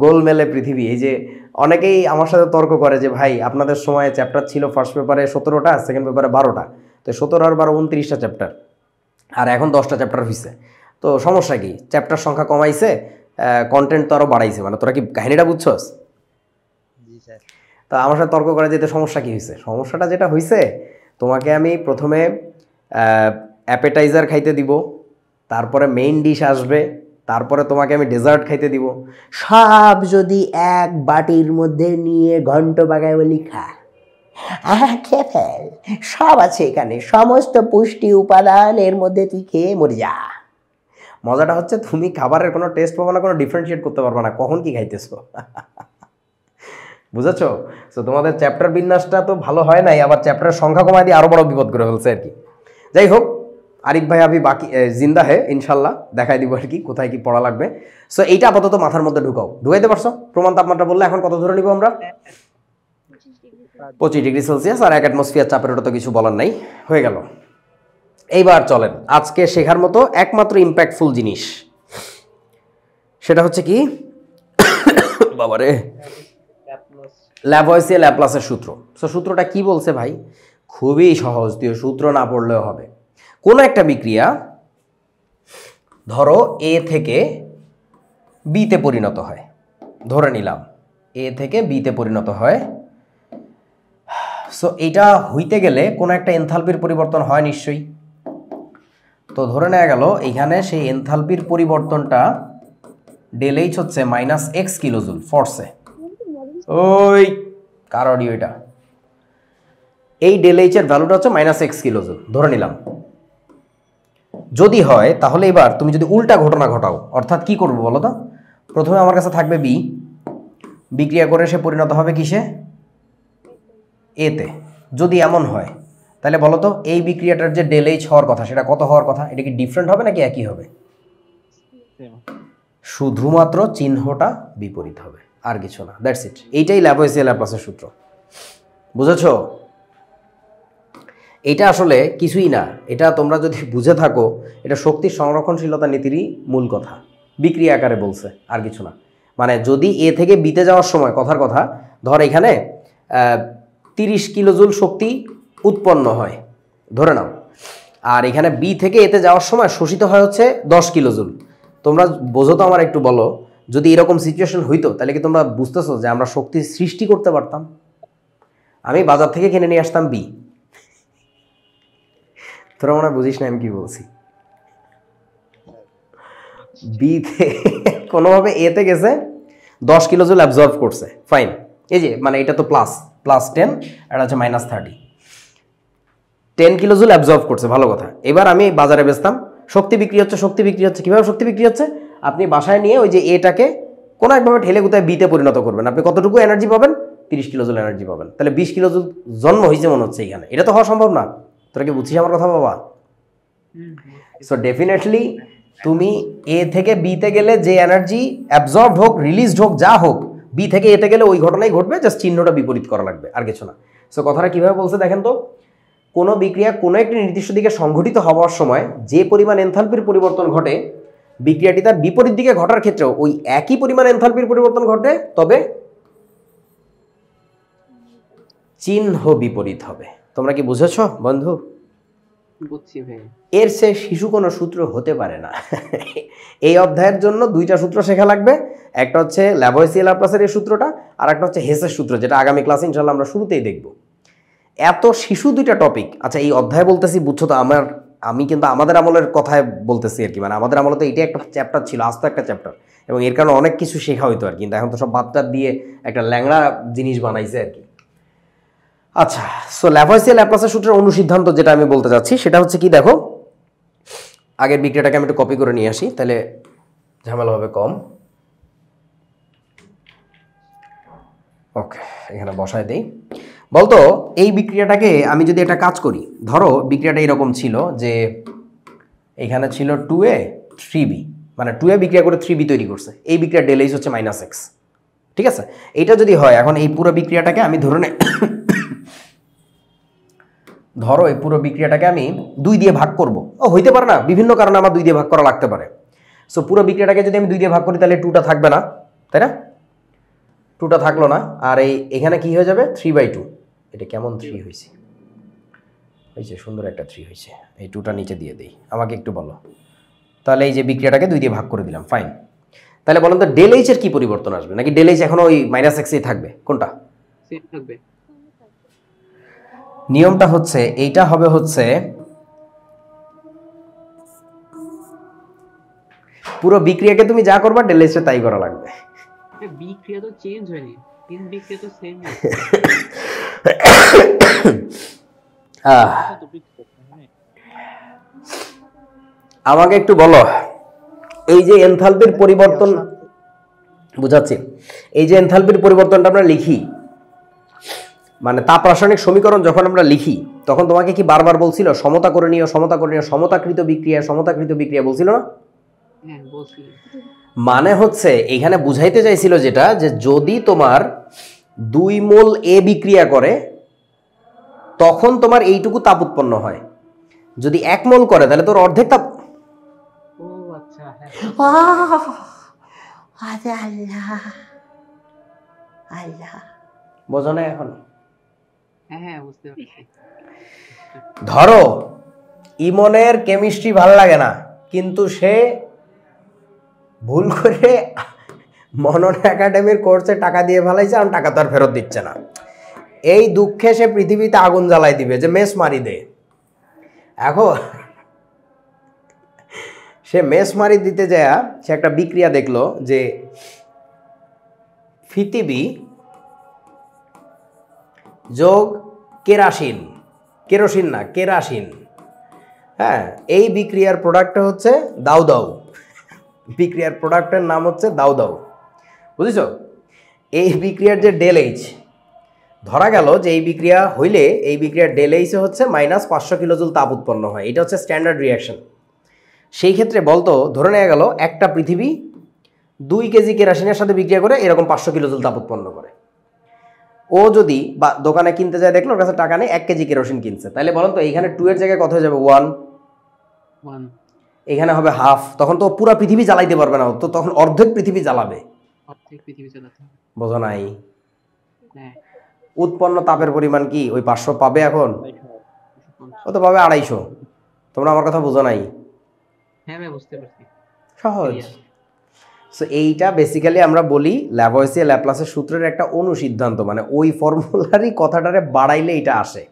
গোলমেলে পৃথিবী। এই যে অনেকেই আমার সাথে তর্ক করে যে ভাই আপনাদের সময় চ্যাপ্টার ছিল ফার্স্ট পেপারে 17টা, সেকেন্ড পেপারে 12টা, তো 17 আর 12 29টা চ্যাপ্টার, আর এখন 10টা চ্যাপ্টার হয়েছে, তো সমস্যা কি? চ্যাপ্টার সংখ্যা কমাইছে, কন্টেন্ট তো আরও বাড়াইছে, মানে তোরা কি কাহিনীটা বুঝছস? জি স্যার। তা আমার সাথে তর্ক করে যেতে সমস্যা কি হয়েছে? সমস্যাটা যেটা হয়েছে, তোমাকে আমি প্রথমে অ্যাপেটাইজার খাইতে দিব, তারপরে মেইন ডিশ আসবে, তারপরে তোমাকে আমি ডেজার্ট খাইতে দিব, সব যদি এক বাটির মধ্যে নিয়ে ঘন্ট বাগায় বলি খা, খেয়ে ফেল, সব আছে এখানে, সমস্ত পুষ্টি উপাদান এর মধ্যে, তুই খেয়ে মরে যা। মজাটা হচ্ছে তুমি খাবারের কোনো টেস্ট পাবো না, কোনো ডিফারেন্সিয়েট করতে পারবে না কখন কি খাইতেছো। বুঝেছো? তো তোমাদের চ্যাপ্টার বিন্যাসটা তো ভালো হয় নাই, আবার চ্যাপ্টারের সংখ্যা কমায় দিয়ে আরো বড় বিপদ করে ফেলছে আর কি। যাই হোক, আরিফ ভাই আমি বাকি জিন্দা হে ইনশাল্লাহ, দেখাই দিব আর কি কোথায় কি পড়া লাগবে। সো এইটা আপাতত মাথার মধ্যে ঢুকাইতে পারছো? প্রমাণ তাপমাত্রা বললে এখন কত ধরে নিব আমরা? 25 ডিগ্রি সেলসিয়াস, আর 1 অ্যাটমসফিয়ার চাপের, ওটা তো কিছু বলার নাই, হয়ে গেল। এইবার চলেন আজকে শেখার মতো একমাত্র ইম্প্যাক্টফুল জিনিস, সেটা হচ্ছে কি বাবারে, ল্যাভয়েসিয়া ল্যাপ্লাসের সূত্র। সো সূত্রটা কি বলছে ভাই? খুবই সহজ, তুই সূত্র না পড়লেও হবে। কোন একটা বিক্রিয়া ধরো এ থেকে বিতে পরিণত হয়, ধরে নিলাম এ থেকে বিতে পরিণত হয়। সো এটা হইতে গেলে কোনো একটা এনথালপির পরিবর্তন হয় নিশ্চয়ই। তো ধরে নেওয়া গেল এইখানে সেই এনথালপির পরিবর্তনটা ডেল এইচ হচ্ছে -x কিলোজুল ফোর্সে। ওই কার অডিও এটা? এই ডেল এইচ এর ভ্যালুটা হচ্ছে -x কিলোজুল ধরে নিলাম। যদি হয় তাহলে এবার তুমি যদি উল্টা ঘটনা ঘটাও, অর্থাৎ কি করবো বলো তো? প্রথমে আমার কাছে থাকবে বি, বিক্রিয়া করে সে পরিণত হবে কিসে? এতে। যদি এমন হয় তাহলে বলো তো এই বিক্রিয়াটার যে ডেল এইচ হওয়ার কথা সেটা কত হওয়ার কথা? এটা কি ডিফারেন্ট হবে নাকি একই হবে? শুধুমাত্র চিহ্নটা বিপরীত হবে, আর কিছু না, দ্যাটস ইট। এইটাই ল্যাভয়েসিয়া ল্যাপ্লাসের সূত্র, বুঝেছো? এটা আসলে কিছুই না, এটা তোমরা যদি বুঝে থাকো, এটা শক্তির সংরক্ষণশীলতা নীতিরই মূল কথা, বিক্রিয়া আকারে বলছে, আর কিছু না। মানে যদি এ থেকে বিতে যাওয়ার সময়, কথার কথা, ধর এখানে 30 কিলোজুল শক্তি উৎপন্ন হয় ধরে নাও, আর এখানে বি থেকে এতে যাওয়ার সময় শোষিত হয় হচ্ছে 10 কিলোজুল। তোমরা বোঝো তো আমার একটু বলো, যদি এরকম সিচুয়েশন হইতো তাহলে কি তোমরা বুঝতেছো যে আমরা শক্তি সৃষ্টি করতে পারতাম? আমি বাজার থেকে কিনে নিয়ে আসতাম বি, তোরা মনে হয় বুঝিস না আমি কি বলছি। বি কোনোভাবে এতে গেছে, 10 কিলোজুল অ্যাবজর্ব করছে, ফাইন। এই যে মানে এটা তো +10, এটা হচ্ছে -30, 10 কিলোজুল অ্যাবজর্ব করছে, ভালো কথা। এবার আমি বাজারে বেচতাম, শক্তি বিক্রি হচ্ছে। কীভাবে শক্তি বিক্রি হচ্ছে? আপনি বাসায় নিয়ে ওই যে এটাকে কোনো একভাবে ঠেলে গুতায় বিতে পরিণত করবেন, আপনি কতটুকু এনার্জি পাবেন? 30 কিলোজুল এনার্জি পাবেন। তাহলে 20 কিলোজুল জন্ম হয়েছে মনে হচ্ছে এখানে, এটা তো হওয়া সম্ভব না। তোরা কি বুঝছিস আমার কথা বাবা? সো ডেফিনেটলি তুমি এ থেকে বিতে গেলে যে এনার্জি অ্যাবজর্বড হোক, রিলিজড হোক, যা হোক, বি থেকে এতে গেলে ওই ঘটনাই ঘটবে, জাস্ট চিহ্নটা বিপরীত করা লাগবে, আর কিছু না। সো কথাটা কিভাবে বলছে দেখেন তো, কোনো বিক্রিয়া কোনো একটি নির্দিষ্ট দিকে সংঘটিত হওয়ার সময় যে পরিমাণ এনথালপির পরিবর্তন ঘটে, বিক্রিয়াটি তার বিপরীত দিকে ঘটার ক্ষেত্রেও ওই একই পরিমাণ এনথালপির পরিবর্তন ঘটে, তবে চিহ্ন বিপরীত হবে। তোমরা কি বুঝেছো বন্ধু? বুঝছি ভাই। এর সে শিশু কোনো সূত্র হতে পারে না। এই অধ্যায়ের জন্য 2টা সূত্র শেখা লাগবে, একটা হচ্ছে ল্যাভয়েসিয়া ল্যাপ্লাসের এই সূত্রটা, আর একটা হচ্ছে হেসের সূত্র, যেটা আগামী ক্লাসে ইনশাআল্লাহ আমরা শুরুতেই দেখব। এত শিশু 2টা টপিক, আচ্ছা এই অধ্যায় বলতেছি বুঝছো তো, আমি কিন্তু আমাদের আমলের কথায় বলতেছি আর কি, মানে আমাদের আমলে তো এইটাই একটা চ্যাপ্টার ছিল, আস্ত একটা চ্যাপ্টার, এবং এর কারণে অনেক কিছু শেখা হইতো আর কি, কিন্তু এখন তো সব বাচ্চার দিয়ে একটা ল্যাংড়া জিনিস বানাইছে আর কি। আচ্ছা, সো ল্যাভয়েসিয়া ল্যাপ্লাসের সূত্রের অনুসিদ্ধান্ত যেটা আমি বলতে যাচ্ছি সেটা হচ্ছে কি, দেখো আগের বিক্রিয়াটাকে আমি একটু কপি করে নিয়ে আসি, তাহলে ঝামেলা হবে কম। ওকে, এখানে বসায় দেই। বলতো এই বিক্রিয়াটাকে আমি যদি একটা কাজ করি, ধরো বিক্রিয়াটা এরকম ছিল যে এখানে ছিল 2a 3b, মানে 2a বিক্রিয়া করে 3b তৈরি করছে, এই বিক্রিয়ার ডেল এইচ হচ্ছে -x, ঠিক আছে? এইটা যদি হয়, এখন এই পুরো বিক্রিয়াটাকে আমি ধরো এই পুরো বিক্রিয়াটাকে আমি 2 দিয়ে ভাগ করব, হইতে পারে না, বিভিন্ন কারণে আমার 2 দিয়ে ভাগ করা লাগতে পারে। সো পুরো বিক্রিয়াটাকে যদি আমি 2 দিয়ে ভাগ করি তাহলে 2টা থাকবে না, তাই না? 2টা থাকলো না, আর এখানে কি হয়ে যাবে 3/2। এটা কেমন 3 হয়েছে? হয়েছে সুন্দর একটা 3 হয়েছে। এই 2টা নিচে দিয়ে দিই, আমাকে একটু বলো। তাহলে এই যে বিক্রিয়াটাকে 2 দিয়ে ভাগ করে দিলাম, ফাইন। তাহলে বলেন তো ডেল এইচ এর কি পরিবর্তন আসবে, নাকি ডেল এইচ এখনো ওই -x-ই থাকবে? কোনটা সেট থাকবে? নিয়মটা হচ্ছে এইটা হবে হচ্ছে পুরো বিক্রিয়াকে তুমি যা করবা ডেল এইচ তাই করা লাগবে। বিক্রিয়া তো চেঞ্জ হয়নি, তিন বিক্রিয়া তো সেম। তো বিক্রিয়া, হ্যাঁ। আমাকে একটু বলো, এই যে এনথালপির পরিবর্তন বুঝাচ্ছি, এই যে এনথালপির পরিবর্তনটা আমরা লিখি, মানে তাপ রাসায়নিক সমীকরণ যখন আমরা লিখি তখন তোমাকে কি বারবার বলছিল সমতাকরণীয় সমতাকরণীয় সমতাকৃত বিক্রিয়া বলছিল না? হ্যাঁ বলছি। মানে হচ্ছে এখানে বুঝাইতে চাইছিল যেটা, যে যদি তোমার 2 মোল এ বিক্রিয়া করে তখন তোমার এইটুকু তাপ উৎপন্ন হয়, যদি 1 মোল করে তাহলে তোর অর্ধেক তাপ। ও আচ্ছা, হ্যাঁ। বোঝো না এখন? হ্যাঁ হ্যাঁ বুঝতে পারছি। ধরো ইমনের কেমিস্ট্রি ভাল লাগে না, কিন্তু সে ভুল করে মনন একাডেমির কোর্সে টাকা দিয়ে ফেলাইছে, আর টাকা তো আর ফেরত দিচ্ছে না। এই দুঃখে সে পৃথিবীতে আগুন জ্বালাই দিবে যে মেস মারি দে। এখন সে মেস মারি দিতে যায়, সে একটা বিক্রিয়া দেখলো যে পৃথিবী যোগ কেরাসিন, কেরোসিন না কেরাসিন, হ্যাঁ, এই বিক্রিয়ার প্রোডাক্টটা হচ্ছে দাউ দাউ। বিক্রিয়ার প্রোডাক্টের নাম হচ্ছে দাউ দাউ, বুঝেছ? এই বিক্রিয়ার যে ডেল এইচ, ধরা গেল যে এই বিক্রিয়া হইলে এই বিক্রিয়ার ডেল এইচে হচ্ছে -500 কিলোজুল তাপ উৎপন্ন হয়, এটা হচ্ছে স্ট্যান্ডার্ড রিয়াকশন। সেই ক্ষেত্রে বলতো ধরে নেওয়া গেল একটা পৃথিবী 2 কেজি কেরাসিনের সাথে বিক্রিয়া করে এরকম 500 কিলোজুল তাপ উৎপন্ন করে। ও যদি বা দোকানে কিনতে যায়, দেখলো ওর কাছে টাকা নেই, 1 কেজি কেরোসিন কিনছে, তাহলে বলেন তো এইখানে 2 এর জায়গায় কত হয়ে যাবে? 1। এখানে হবে হাফ। তখন তো পুরো পৃথিবী জ্বালাইতে পারবে না, তো তখন অর্ধেক পৃথিবী জ্বালাবে। অর্ধেক পৃথিবী চালাতে হবে। বোঝো নাই? হ্যাঁ। উৎপন্ন তাপের পরিমাণ কি ওই 500 পাবে? এখন ও তো পাবে 250। তোমরা আমার কথা বোঝো নাই? হ্যাঁ আমি বুঝতে পারছি। সহজ। সো এইটা বেসিক্যালি আমরা বলি ল্যাভয়েসিয়া ল্যাপ্লাসের সূত্রের একটা অনুসিদ্ধান্ত, মানে ওই ফর্মুলারই কথাটারে বাড়াইলে এটা আসে।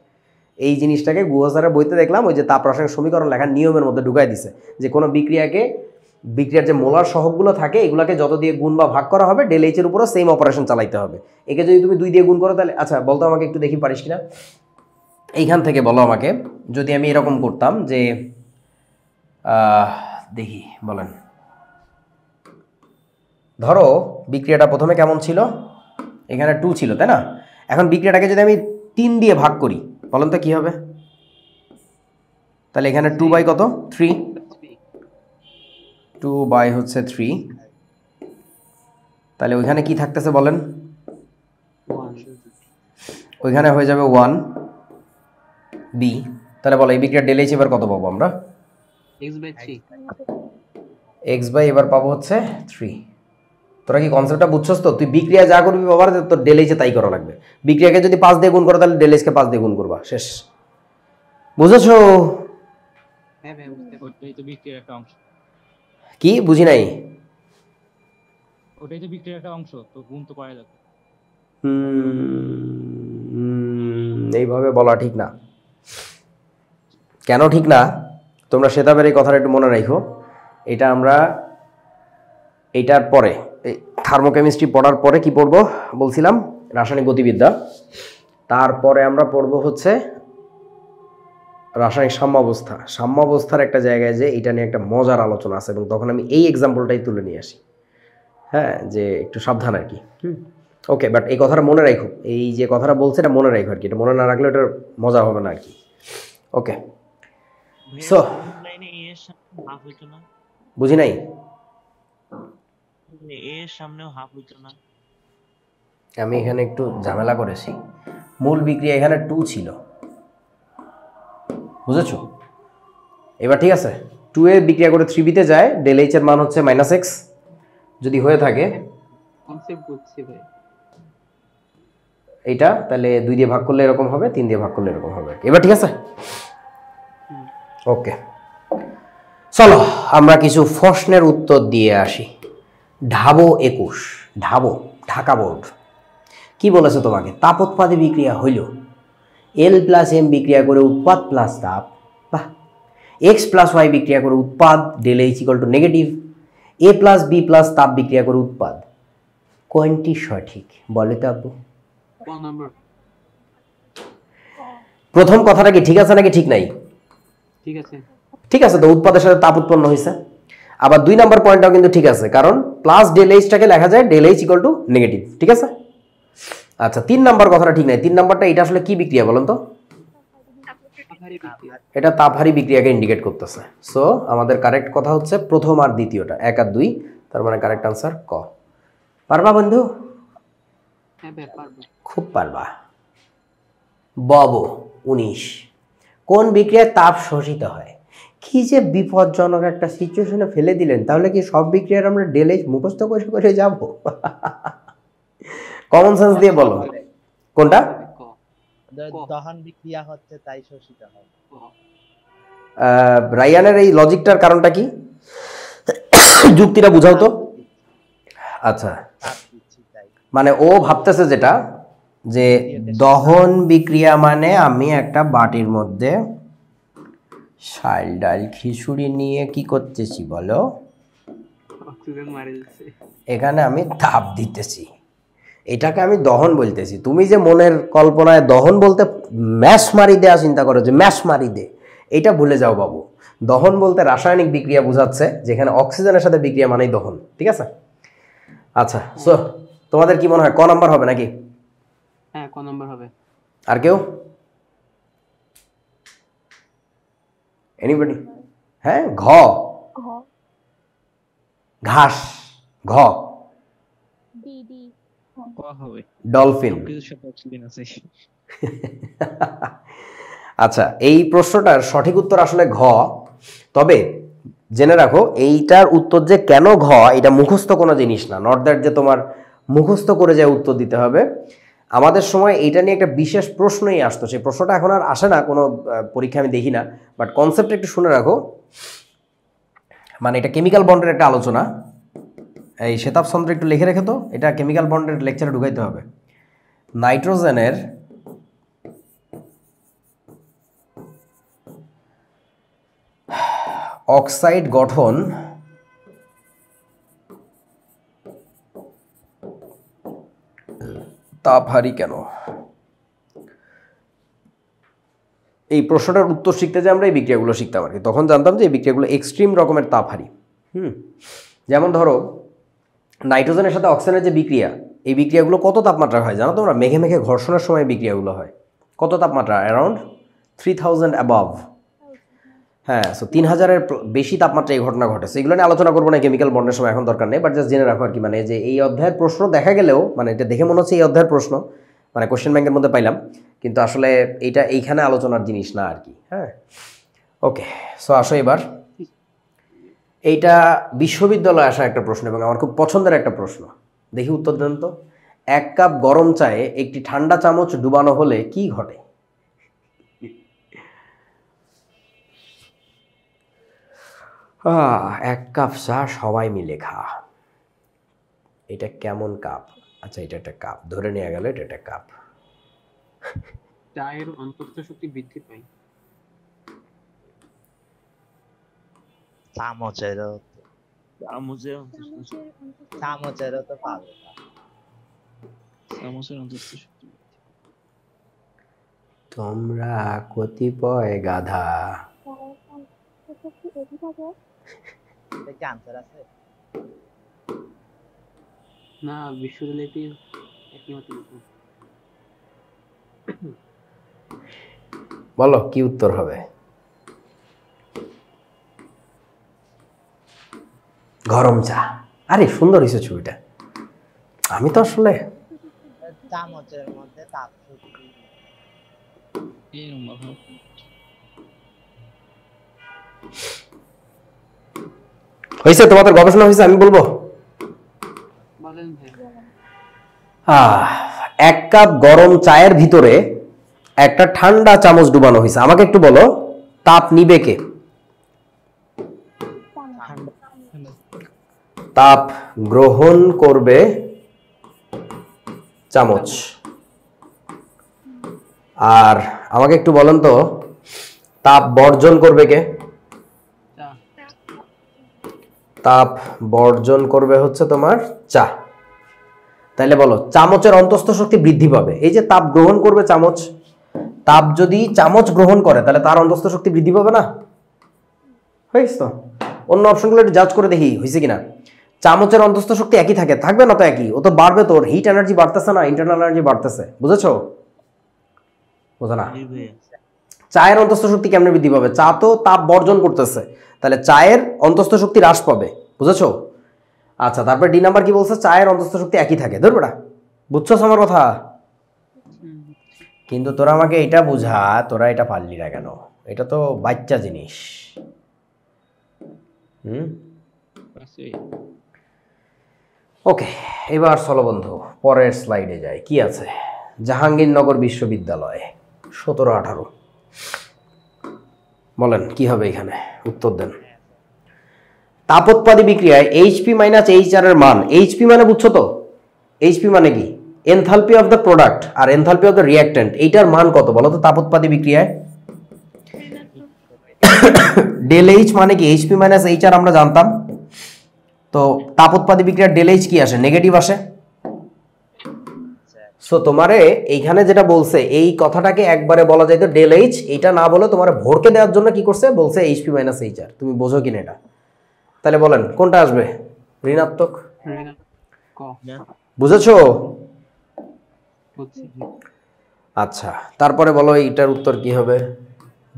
এই জিনিসটাকে গুহ স্যারের বইতে দেখলাম, ওই যে তাপ রাসায়নিক সমীকরণ লেখার নিয়মের মধ্যে ঢুকাই দিছে, যে কোনো বিক্রিয়ার যে মোলার সহগগুলো থাকে এগুলোকে যত দিয়ে গুণ বা ভাগ করা হবে ডেল এইচ এর উপরও সেম অপারেশন চালাইতে হবে। একে যদি তুমি 2 দিয়ে গুণ করো তাহলে, আচ্ছা বলতো আমাকে একটু দেখি পারিস কিনা, এইখান থেকে বলো আমাকে, যদি আমি এরকম করতাম যে দেখি বলেন, ধরো বিক্রিয়াটা প্রথমে কেমন ছিল, এখানে 2 ছিল তাই না? এখন বিক্রিয়াটাকে যদি আমি 3 দিয়ে ভাগ করি বলেন তো কি হবে? তাহলে এখানে 2 বাই কত? 3। 2 বাই হচ্ছে 3, তাহলে ওইখানে কি থাকতেছে বলেন? ওইখানে হয়ে যাবে 1 বি। তাহলে বলো এই বিক্রিয়ার ডেল এইচ এবার কত পাবো আমরা? x বাই এবার পাবো হচ্ছে 3। তোরা কি কনসেপ্টটা বুঝছস তো? তুই বিক্রিয়া যা করবি বাবার, তোর ডেল এইচে তাই করা লাগবে। বিক্রিয়াকে যদি 5 দিয়ে গুণ করো তাহলে ডেল এইচকে 5 দিয়ে গুণ করবা, শেষ। বুঝেছো? হ্যাঁ ভাই বুঝতে পারছি। ওটাই তো বিক্রিয়ার একটা অংশ। কি বুঝি নাই? ওটাই তো বিক্রিয়ার একটা অংশ, তো গুণ তো করা যাবে। এইভাবে বলা ঠিক না। কেন ঠিক না? তোমরা সেতাবের এই কথাটা একটু মনে রাখো। এটা আমরা এইটার পরে এই থার্মোকেমিস্ট্রি পড়ার পরে কি পড়বো বলছিলাম? রাসায়নিক গতিবিদ্যা। তারপরে আমরা পড়বো হচ্ছে রাসায়নিক সাম্যাবস্থা। সাম্যাবস্থার একটা জায়গায় যে এটা নিয়ে একটা মজার আলোচনা আছে, এবং তখন আমি এই এক্সাম্পলটাই তুলে নিয়ে আসি। হ্যাঁ, যে একটু সাবধান আর কি। ওকে, বাট এই কথাটা মনে রাখো, এই যে কথাটা বলছে এটা মনে রাখো আর কি। এটা মনে না রাখলে এটার মজা হবে না আর কি। ওকে, সো লাইনে এ এর সামনে হাফ হইতো না? বুঝি নাই? এ এর সামনেও হাফ হইতো না? আমি এখানে একটু ঝামেলা করেছি। মূল বিক্রিয়া এখানে 2 ছিল, বুঝেছো? এবার ঠিক আছে, 2 এ বিক্রিয়া করে 3 বিতে যায়, ডেল এইচ এর মান হচ্ছে -x। যদি হয়ে থাকে কনসেপ্ট বুঝছি ভাই এইটা, তাহলে 2 দিয়ে ভাগ করলে এরকম হবে, 3 দিয়ে ভাগ করলে এরকম হবে। এবার ঠিক আছে? ওকে, চলো আমরা কিছু প্রশ্নের উত্তর দিয়ে আসি। ঢাবো 21, ঢাকা বোর্ড কি বলেছে তোমাকে? তাপোৎপাদী বিক্রিয়া হইল L + M বিক্রিয়া করে উৎপাদ প্লাস তাপ, বাহ, X + Y বিক্রিয়া করে উৎপাদ, ডেল এইচ = নেগেটিভ, এ প্লাস বি প্লাস তাপ বিক্রিয়া করে উৎপাদ, কোনটি সঠিক বলে তো আব্বু? ক নাম্বার? প্রথম কথাটা কি ঠিক আছে নাকি ঠিক নাই? ঠিক আছে। ঠিক আছে, তো উৎপাদের সাথে তাপ উৎপন্ন হয়েছে। আবার 2 নাম্বার পয়েন্টটাও কিন্তু ঠিক আছে, কারণ প্লাস ডেল এইচটাকে লেখা যায় del H equal to negative, ঠিক আছে। আচ্ছা 3 নাম্বার কথাটা ঠিক নাই। 3 নাম্বারটা এটা আসলে কি বিক্রিয়া বলেন তো? এটা তাপহারী বিক্রিয়াকে ইন্ডিকেট করতেছে। সো আমাদের কারেক্ট কথা হচ্ছে প্রথম আর দ্বিতীয়টা, 1 আর 2, তার মানে কারেক্ট আনসার ক। পারবা বন্ধু? হ্যাঁ ভাই পারবো। খুব পারবা। বব 19, কোন বিক্রিয়ায় তাপ শোষিত হয়? কি যে বিপজ্জনক একটা সিচুয়েশনে ফেলে দিলেন। তাহলে কি সব বিক্রিয়ার আমরা ডেল এইচ মুখস্থ করে করে যাব? কমন সেন্স দিয়ে বলো কোনটা। দহন বিক্রিয়া হচ্ছে তাই শোষিত হয়। রায়ানের এই লজিকটার কারণটা কি? যুক্তিটা বুঝাও তো। আচ্ছা তাপ দিচ্ছি তাই। মানে ও ভাবতেছে যেটা, যে দহন বিক্রিয়া মানে আমি একটা বাটির মধ্যে শাল ডাল খিচুড়ি নিয়ে কি করতেছি বলো, অক্সিজেন মারি দিচ্ছে। এখানে আমি তাপ দিতেছি, এটাকে আমি দহন বলতেছি। তুমি যে মনের কল্পনায় দহন বলতে ম্যাশ মারি দেয়া চিন্তা করো, যে ম্যাশ মারি দে, এটা ভুলে যাও বাবু। দহন বলতে রাসায়নিক বিক্রিয়া বোঝাচ্ছে, যেখানে অক্সিজেনের সাথে বিক্রিয়া মানেই দহন, ঠিক আছে। আচ্ছা সো তোমাদের কি মনে হয় ক নাম্বার হবে নাকি? হ্যাঁ ক নাম্বার হবে। আর কেউ? এনিবডি? হ্যাঁ ঘ, ঘ ঘাস, ঘ ডি ডি ক হবে, ডলফিন। কিছুর সাথে অক্সিজেন আছে। আচ্ছা এই প্রশ্নটার সঠিক উত্তর আসলে ঘ। তবে জেনে রাখো এইটার উত্তর যে কেন ঘ, এটা মুখস্থ কোনো জিনিস না। নট দ্যাট যে তোমার মুখস্থ করে যায় উত্তর দিতে হবে। আমাদের সময় এইটা নিয়ে একটা বিশেষ প্রশ্নই আসতো, সেই প্রশ্নটা এখন আর আসে না, কোনো পরীক্ষা আমি দেখি না, বাট কনসেপ্ট একটু শুনে রাখো। মানে এটা কেমিক্যাল বন্ডের একটা আলোচনা। এই শ্বেতাব চন্দ্র একটু লিখে রেখে তো, এটা কেমিক্যাল বন্ডের লেকচারে ঢুকাইতে হবে। নাইট্রোজেনের অক্সাইড গঠন তাপহারী কেন? এই প্রশ্নটার উত্তর শিখতে যে আমরা এই বিক্রিয়াগুলো শিখতাম আর কি, তখন জানতাম যে এই বিক্রিয়াগুলো এক্সট্রিম রকমের তাপহারী। যেমন ধরো নাইট্রোজেনের সাথে অক্সিজেনের যে বিক্রিয়া, এই বিক্রিয়াগুলো কত তাপমাত্রা হয় জানো তোমরা? মেঘে মেঘে ঘর্ষণের সময় বিক্রিয়াগুলো হয়। কত তাপমাত্রা? Around 3000 above. হ্যাঁ, সো 3000-এর বেশি তাপমাত্রা এই ঘটনা ঘটেছে। এগুলো নিয়ে আলোচনা করবো না কেমিক্যাল বন্ডের সময়, এখন দরকার নেই, বাট জাস্ট জেনে রাখো আর কি। মানে যে এই অধ্যায়ের প্রশ্ন দেখা গেলেও, মানে এটা দেখে মনে হচ্ছে এই অধ্যায়ের প্রশ্ন, মানে কোশ্চেন ব্যাংকের মধ্যে পাইলাম, কিন্তু আসলে এইটা এইখানে আলোচনার জিনিস না আর কি। হ্যাঁ ওকে, সো আসো এবার। এইটা বিশ্ববিদ্যালয়ে আসা একটা প্রশ্ন এবং আমার খুব পছন্দের একটা প্রশ্ন। দেখি উত্তর দেন তো। 1 কাপ গরম চায়ে একটি ঠান্ডা চামচ ডুবানো হলে কি ঘটে? এক কাপ চা সবাই মিলে খা। এটা কেমন কাপ? আচ্ছা এটা একটা কাপ, ধরে নেওয়া গেল এটা একটা কাপ। চায়ের অন্তঃস্থ শক্তি বৃদ্ধি পায়। চামচেরও চামচের চামচেরও তো পাবে না। চামচের অন্তঃস্থ শক্তি। তোমরা কতিপয় গাধা। এটি থাকে এটা কি আনসার আছে? না বিশ্ববিদ্যালয়টি একই মত। বলো কি উত্তর হবে? গরম চা। আরে সুন্দর হয়েছে ছবিটা। আমি তো আসলে চামচের মধ্যে তাপ শক্তি। এই নম্বর হবে। হয়েছে, তোমাদের গবেষণা হয়েছে, আমি বলবো। বলেন ভাই। 1 কাপ গরম চায়ের ভিতরে একটা ঠান্ডা চামচ ডুবানো হয়েছে। আমাকে একটু বলো তাপ নিবে কে? তাপ গ্রহণ করবে চামচ। আর আমাকে একটু বলেন তো তাপ বর্জন করবে কে? তাপ বর্জন করবে হচ্ছে তোমার চা। তাইলে বলো চামচের অন্তঃস্থ শক্তি বৃদ্ধি পাবে। এই যে তাপ গ্রহণ করবে চামচ, তাপ যদি চামচ গ্রহণ করে তাহলে তার অন্তঃস্থ শক্তি বৃদ্ধি পাবে না? হয়েছে তো? অন্য অপশনগুলো একটু জাজ করে দেখি হয়েছে কিনা। চামচের অন্তঃস্থ শক্তি একই থাকে, থাকবে না তো একই, ও তো বাড়বে, তোর হিট এনার্জি বাড়তেছে না, ইন্টারনাল এনার্জি বাড়তেছে, বুঝেছো? বোঝো না? জি ভাইয়া। চায়ের অন্তঃস্থ শক্তি কেমনে বৃদ্ধি পাবে? চা তো তাপ বর্জন করতেছে, তাহলে চায়ের অন্তঃস্থ শক্তি হ্রাস পাবে, বুঝেছো? আচ্ছা, তারপর ডি নাম্বার কি বলছে? চায়ের অন্তঃস্থ শক্তি একই থাকে। ধরবে না? বুঝছো আমার কথা? কিন্তু তোরা আমাকে এটা বুঝা, তোরা এটা পারলি না কেন? এটা তো বাচ্চা জিনিস। ওকে, এবার চলো বন্ধু পরের স্লাইডে যাই। কি আছে? জাহাঙ্গীরনগর বিশ্ববিদ্যালয় 17-18। বলেন কি হবে এখানে, উত্তর দেন। তাপোৎপাদী বিক্রিয়ায় এইচপি মাইনাস এইচআর এর মান, এইচপি মানে বুঝছো তো? এইচপি মানে কি? এনথালপি অফ দ্য প্রোডাক্ট আর এনথালপি অফ দ্য রিঅ্যাক্ট্যান্ট, এইটার মান কত বলো তো তাপোৎপাদী বিক্রিয়ায়? ডেল এইচ মানে কি? এইচপি মাইনাস এইচআর আমরা জানতাম তো, তাপোৎপাদী বিক্রিয়ার ডেল এইচ কি আসে? নেগেটিভ আসে। সো তোমারে এইখানে যেটা বলছে, এই কথাটাকে একবারে বলা যায় তো ডেল এইচ, এটা না বলে তোমার ভরকে দেওয়ার জন্য কি করছে বলছে এইচপি মাইনাস এইচআর। তুমি বোঝো কিনা এটা? তাহলে বলেন কোনটা আসবে? ঋণাত্মক। বুঝেছো? আচ্ছা, তারপরে বলো এইটার উত্তর কি হবে?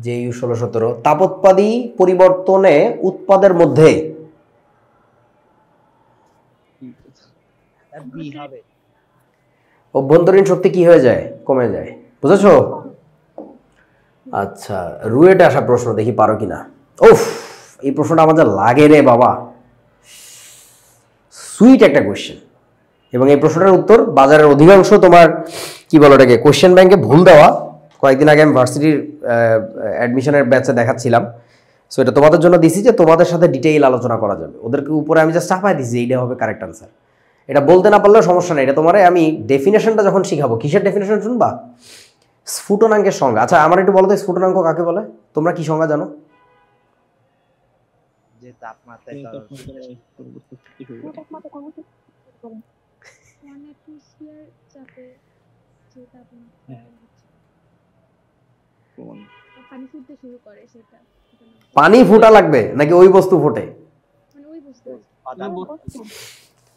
যে ইউ 16-17 তাপোৎপাদী পরিবর্তনে উৎপাদের মধ্যে বি হবে। অভ্যন্তরীণ শক্তি কি হয়ে যায়? কমে যায়, বুঝেছো? আচ্ছা, রুয়েটে আসা প্রশ্ন, দেখি পারো কিনা। ওফ, এই প্রশ্নটা আমাদের লাগে রে বাবা, সুইট একটা কোয়েশ্চেন। এবং এই প্রশ্নটার উত্তর বাজারের অধিকাংশ তোমার কি বলো এটাকে কোয়েশ্চেন ব্যাংকে ভুল দেওয়া। কয়েকদিন আগে আমি ভার্সিটির অ্যাডমিশনের ব্যাচে দেখাচ্ছিলাম। সো এটা তোমাদের জন্য দিছি যে তোমাদের সাথে ডিটেইল আলোচনা করা যাবে। ওদেরকে উপরে আমি জাস্ট চাপাই দিছি এইটা হবে কারেক্ট আনসার। এটা বলতে না পারলেও সমস্যা নেই, এটা তোমারে আমি ডেফিনেশনটা যখন শিখাবো। কিসের ডেফিনেশন শুনবা? স্ফুটনাঙ্কের সংজ্ঞা। আচ্ছা, আমার একটু বলো তো স্ফুটনাঙ্ক কাকে বলে? তোমরা কি সংজ্ঞা জানো? যে তাপমাত্রায় তাপমাত্রা কর্মসূচি করেন। অ্যাটমসফিয়ার চাপে যে তাপমাত্রা পানি ফুটতে শুরু করে সেটা। পানি ফুটা লাগবে নাকি ওই বস্তু ফোটে? মানে ওই বুঝতে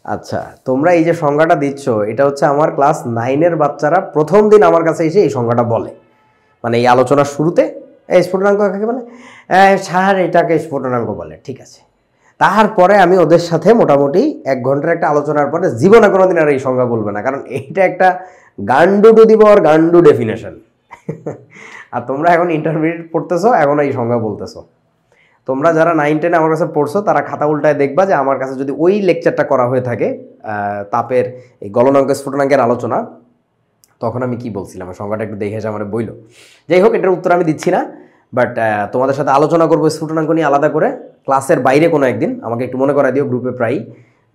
আচ্ছা, তোমরা এই যে সংজ্ঞাটা দিচ্ছ, এটা হচ্ছে আমার ক্লাস 9-এর বাচ্চারা প্রথম দিন আমার কাছে এসে এই সংজ্ঞাটা বলে। মানে এই আলোচনার শুরুতে এই স্ফুটনাঙ্ক কাকে বলে? স্যার এটাকে স্ফুটনাঙ্ক বলে। ঠিক আছে, তারপরে আমি ওদের সাথে মোটামুটি 1 ঘন্টার একটা আলোচনার পরে জীবনে কোনোদিন আর এই সংজ্ঞা বলবে না, কারণ এইটা একটা গান্ডু টু দিব আর গান্ডু ডেফিনেশন। আর তোমরা এখন ইন্টারমিডিয়েট পড়তেছো, এখন এই সংজ্ঞা বলতেছো। তোমরা যারা 9-10 আমার কাছে পড়ছো তারা খাতা উল্টায় দেখবা যে আমার কাছে যদি ওই লেকচারটা করা হয়ে থাকে তাপের এই গলনাঙ্ক স্ফুটনাঙ্কের আলোচনা, তখন আমি কি বলছিলাম সংজ্ঞাটা একটু দেখে এসে আমার বইলো। যাই হোক, এটার উত্তর আমি দিচ্ছি না, বাট তোমাদের সাথে আলোচনা করবো স্ফুটনাঙ্ক নিয়ে আলাদা করে ক্লাসের বাইরে কোনো একদিন। আমাকে একটু মনে করাই দিও গ্রুপে প্রায়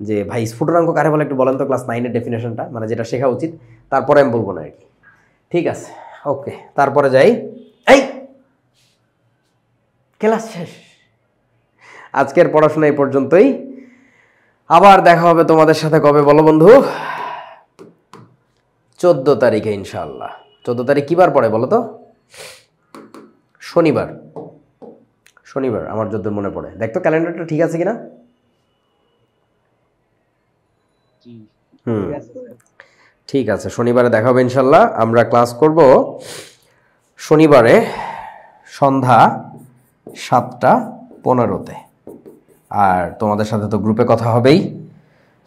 যে ভাই স্ফুটনাঙ্ক কারে বলে একটু বলেন তো, ক্লাস 9-এর ডেফিনেশনটা, মানে যেটা শেখা উচিত। তারপরে আমি বলবো না আর কি। ঠিক আছে, ওকে, তারপরে যাই। এই ক্লাস শেষ, আজকের পড়াশোনা এই পর্যন্তই। আবার দেখা হবে তোমাদের সাথে কবে বলো বন্ধু? 14 তারিখে ইনশাআল্লাহ। 14 তারিখ কি বার পড়ে বলো তো? শনিবার। শনিবার আমার যতদূর মনে পড়ে। দেখতো ক্যালেন্ডারটা ঠিক আছে কিনা। ঠিক আছে, শনিবারে দেখা হবে ইনশাআল্লাহ। আমরা ক্লাস করব শনিবারে সন্ধ্যা 7:15-তে। আর তোমাদের সাথে তো গ্রুপে কথা হবেই।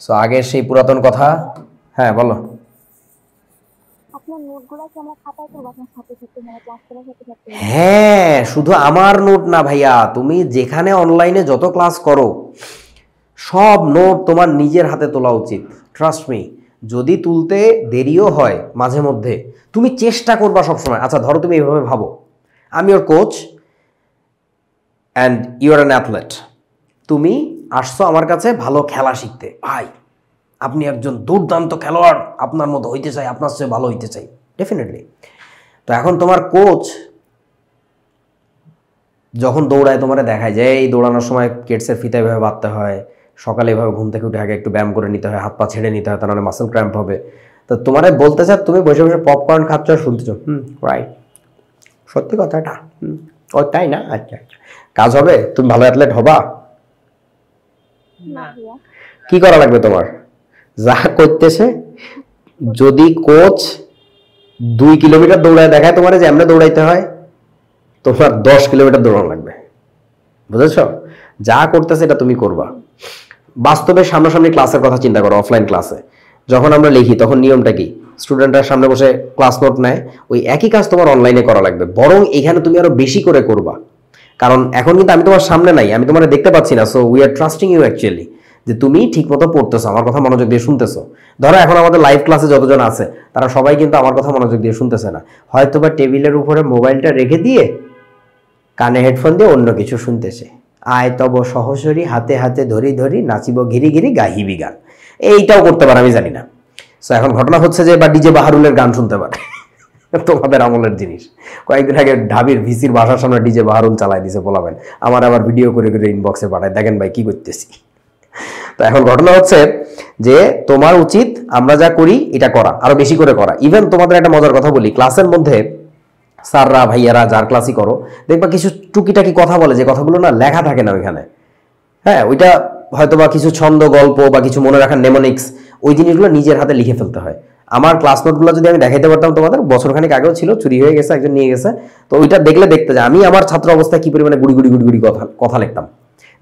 সো আগের সেই পুরাতন কথা। হ্যাঁ বলো। আপনার নোটগুলো কি আমরা খাতায় করব আপনার সাথে সাথে, মানে ক্লাস করার সাথে সাথে? হ্যাঁ, শুধু আমার নোট না ভাইয়া, তুমি যেখানে অনলাইনে যত ক্লাস করো সব নোট তোমার নিজের হাতে তোলা উচিত। ট্রাস্ট মি, যদি তুলতে দেরিও হয় মাঝে মধ্যে, তুমি চেষ্টা করবা সবসময়। আচ্ছা ধরো তুমি এইভাবে ভাবো, আমি ওর coach and you are an athlete. তুমি আসছো আমার কাছে ভালো খেলা শিখতে। ভাই আপনি একজন দুর্দান্ত খেলোয়াড়, আপনার মতো হইতে চাই, আপনার চেয়ে ভালো হইতে চাই, ডেফিনেটলি। তো এখন তোমার কোচ যখন দৌড়ায় তোমার দেখায় যে এই দৌড়ানোর সময় কেটসের ফিতা এভাবে বাঁধতে হয়, সকালে এভাবে ঘুম থেকে উঠে আগে একটু ব্যায়াম করে নিতে হয়, হাত পা ছেড়ে নিতে হয়, তা নাহলে মাসেল ক্র্যাম্প হবে। তো তোমারে বলতে চাও তুমি বসে বসে পপকর্ন খাচ্ছ আর শুনতেছো, রাইট, সত্যি কথাটা, ও তাই না, আচ্ছা আচ্ছা, কাজ হবে, তুমি ভালো অ্যাথলেট হবা? না ভাইয়া। কি করা লাগবে তোমার? যা করতেছে, যদি কোচ 2 কিলোমিটার দৌড়ায় দেখায় তোমার যে এমনি দৌড়াইতে হয়, তোমার 10 কিলোমিটার দৌড়ানো লাগবে, বুঝেছ? যা করতেছে এটা তুমি করবা। বাস্তবে সামনাসামনি ক্লাসের কথা চিন্তা করো, অফলাইন ক্লাসে যখন আমরা লিখি তখন নিয়মটা কি? স্টুডেন্টরা সামনে বসে ক্লাস নোট নেয়, ওই একই কাজ তোমার অনলাইনে করা লাগবে, বরং এখানে তুমি আরো বেশি করে করবা। কারণ এখন কিন্তু আমি তোমার সামনে নাই, আমি তোমার দেখতে পাচ্ছি না, so we are trusting you actually, যে তুমি ঠিক মতো পড়তেছো, আমার কথা মনোযোগ দিয়ে শুনতেছো। ধরো এখন আমাদের লাইভ ক্লাসে যতজন আছে তারা সবাই কিন্তু আমার কথা মনোযোগ দিয়ে শুনতেছে না, হয়তো বা টেবিলের উপরে মোবাইলটা রেখে দিয়ে কানে হেডফোন দিয়ে অন্য কিছু শুনতেছে। আয় তব সহসরি হাতে হাতে ধরি ধরি নাচিব ঘিরি ঘিরি গাহিবি গান, এইটাও করতে পারে, আমি জানি না। সো এখন ঘটনা হচ্ছে যে বা ডিজে বাহারুলের গান শুনতে পারে, তোমাদের আমলের জিনিস। কয়েকদিন আগে ঢাবির ভিসির বাসার সামনে ডিজে বাহারুল চালাই দিছে, বলাবেন আমার আবার ভিডিও করে করে ইনবক্সে পাঠায়, দেখেন ভাই কি করতেছি। তো এখন ঘটনা হচ্ছে যে তোমার উচিত আমরা যা করি এটা করা, আরো বেশি করে করা। ইভেন তোমাদের একটা মজার কথা বলি, ক্লাসের মধ্যে স্যাররা ভাইয়ারা যার ক্লাসই করো দেখবা কিছু টুকিটাকি কথা বলে, যে কথাগুলো না লেখা থাকে না ওইখানে। হ্যাঁ, ওইটা হয়তো বা কিছু ছন্দ গল্প বা কিছু মনে রাখার নেমোনিক্স, ওই জিনিসগুলো নিজের হাতে লিখে ফেলতে হয়। আমার ক্লাস নোটগুলো যদি আমি দেখাইতে পারতাম তোমাদের, বছরখানিক আগেও ছিল, চুরি হয়ে গেছে, একজন নিয়ে গেছে, তো ওইটা দেখলে দেখতে যায় আমি আমার ছাত্র অবস্থায় কি পরিমাণে গুড়ি গুড়ি গুড়ি গুড়ি কথা লিখতাম,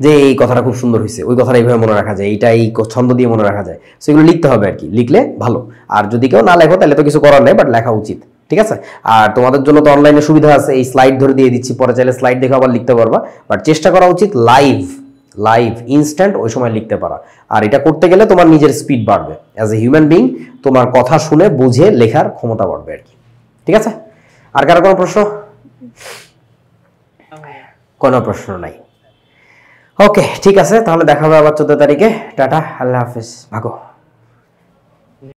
যে এই কথাটা খুব সুন্দর হয়েছে, ওই কথাটা এইভাবে মনে রাখা যায়, এইটা এই ছন্দ দিয়ে মনে রাখা যায়। সেগুলো লিখতে হবে আর কি, লিখলে ভালো। আর যদি কেউ না লেখো তাহলে তো কিছু করার নেই, বাট লেখা উচিত, ঠিক আছে? আর তোমাদের জন্য তো অনলাইনে সুবিধা আছে, এই স্লাইড ধরে দিয়ে দিচ্ছি, পরে চাইলে স্লাইড দেখে আবার লিখতে পারবা, বাট চেষ্টা করা উচিত লাইভ ইনস্ট্যান্ট ওই সময় লিখতে পারা। আর এটা করতে গেলে তোমার নিজের স্পিড বাড়বে, অ্যাজ এ হিউম্যান বিং তোমার কথা শুনে বুঝে লেখার ক্ষমতা বাড়বে আর কি, ঠিক আছে? আর কারো কোনো প্রশ্ন? কোনো প্রশ্ন নাই? ওকে, ঠিক আছে, তাহলে দেখা হবে আবার 14 তারিখে। টাটা, আল্লাহ হাফেজ, ভাগো।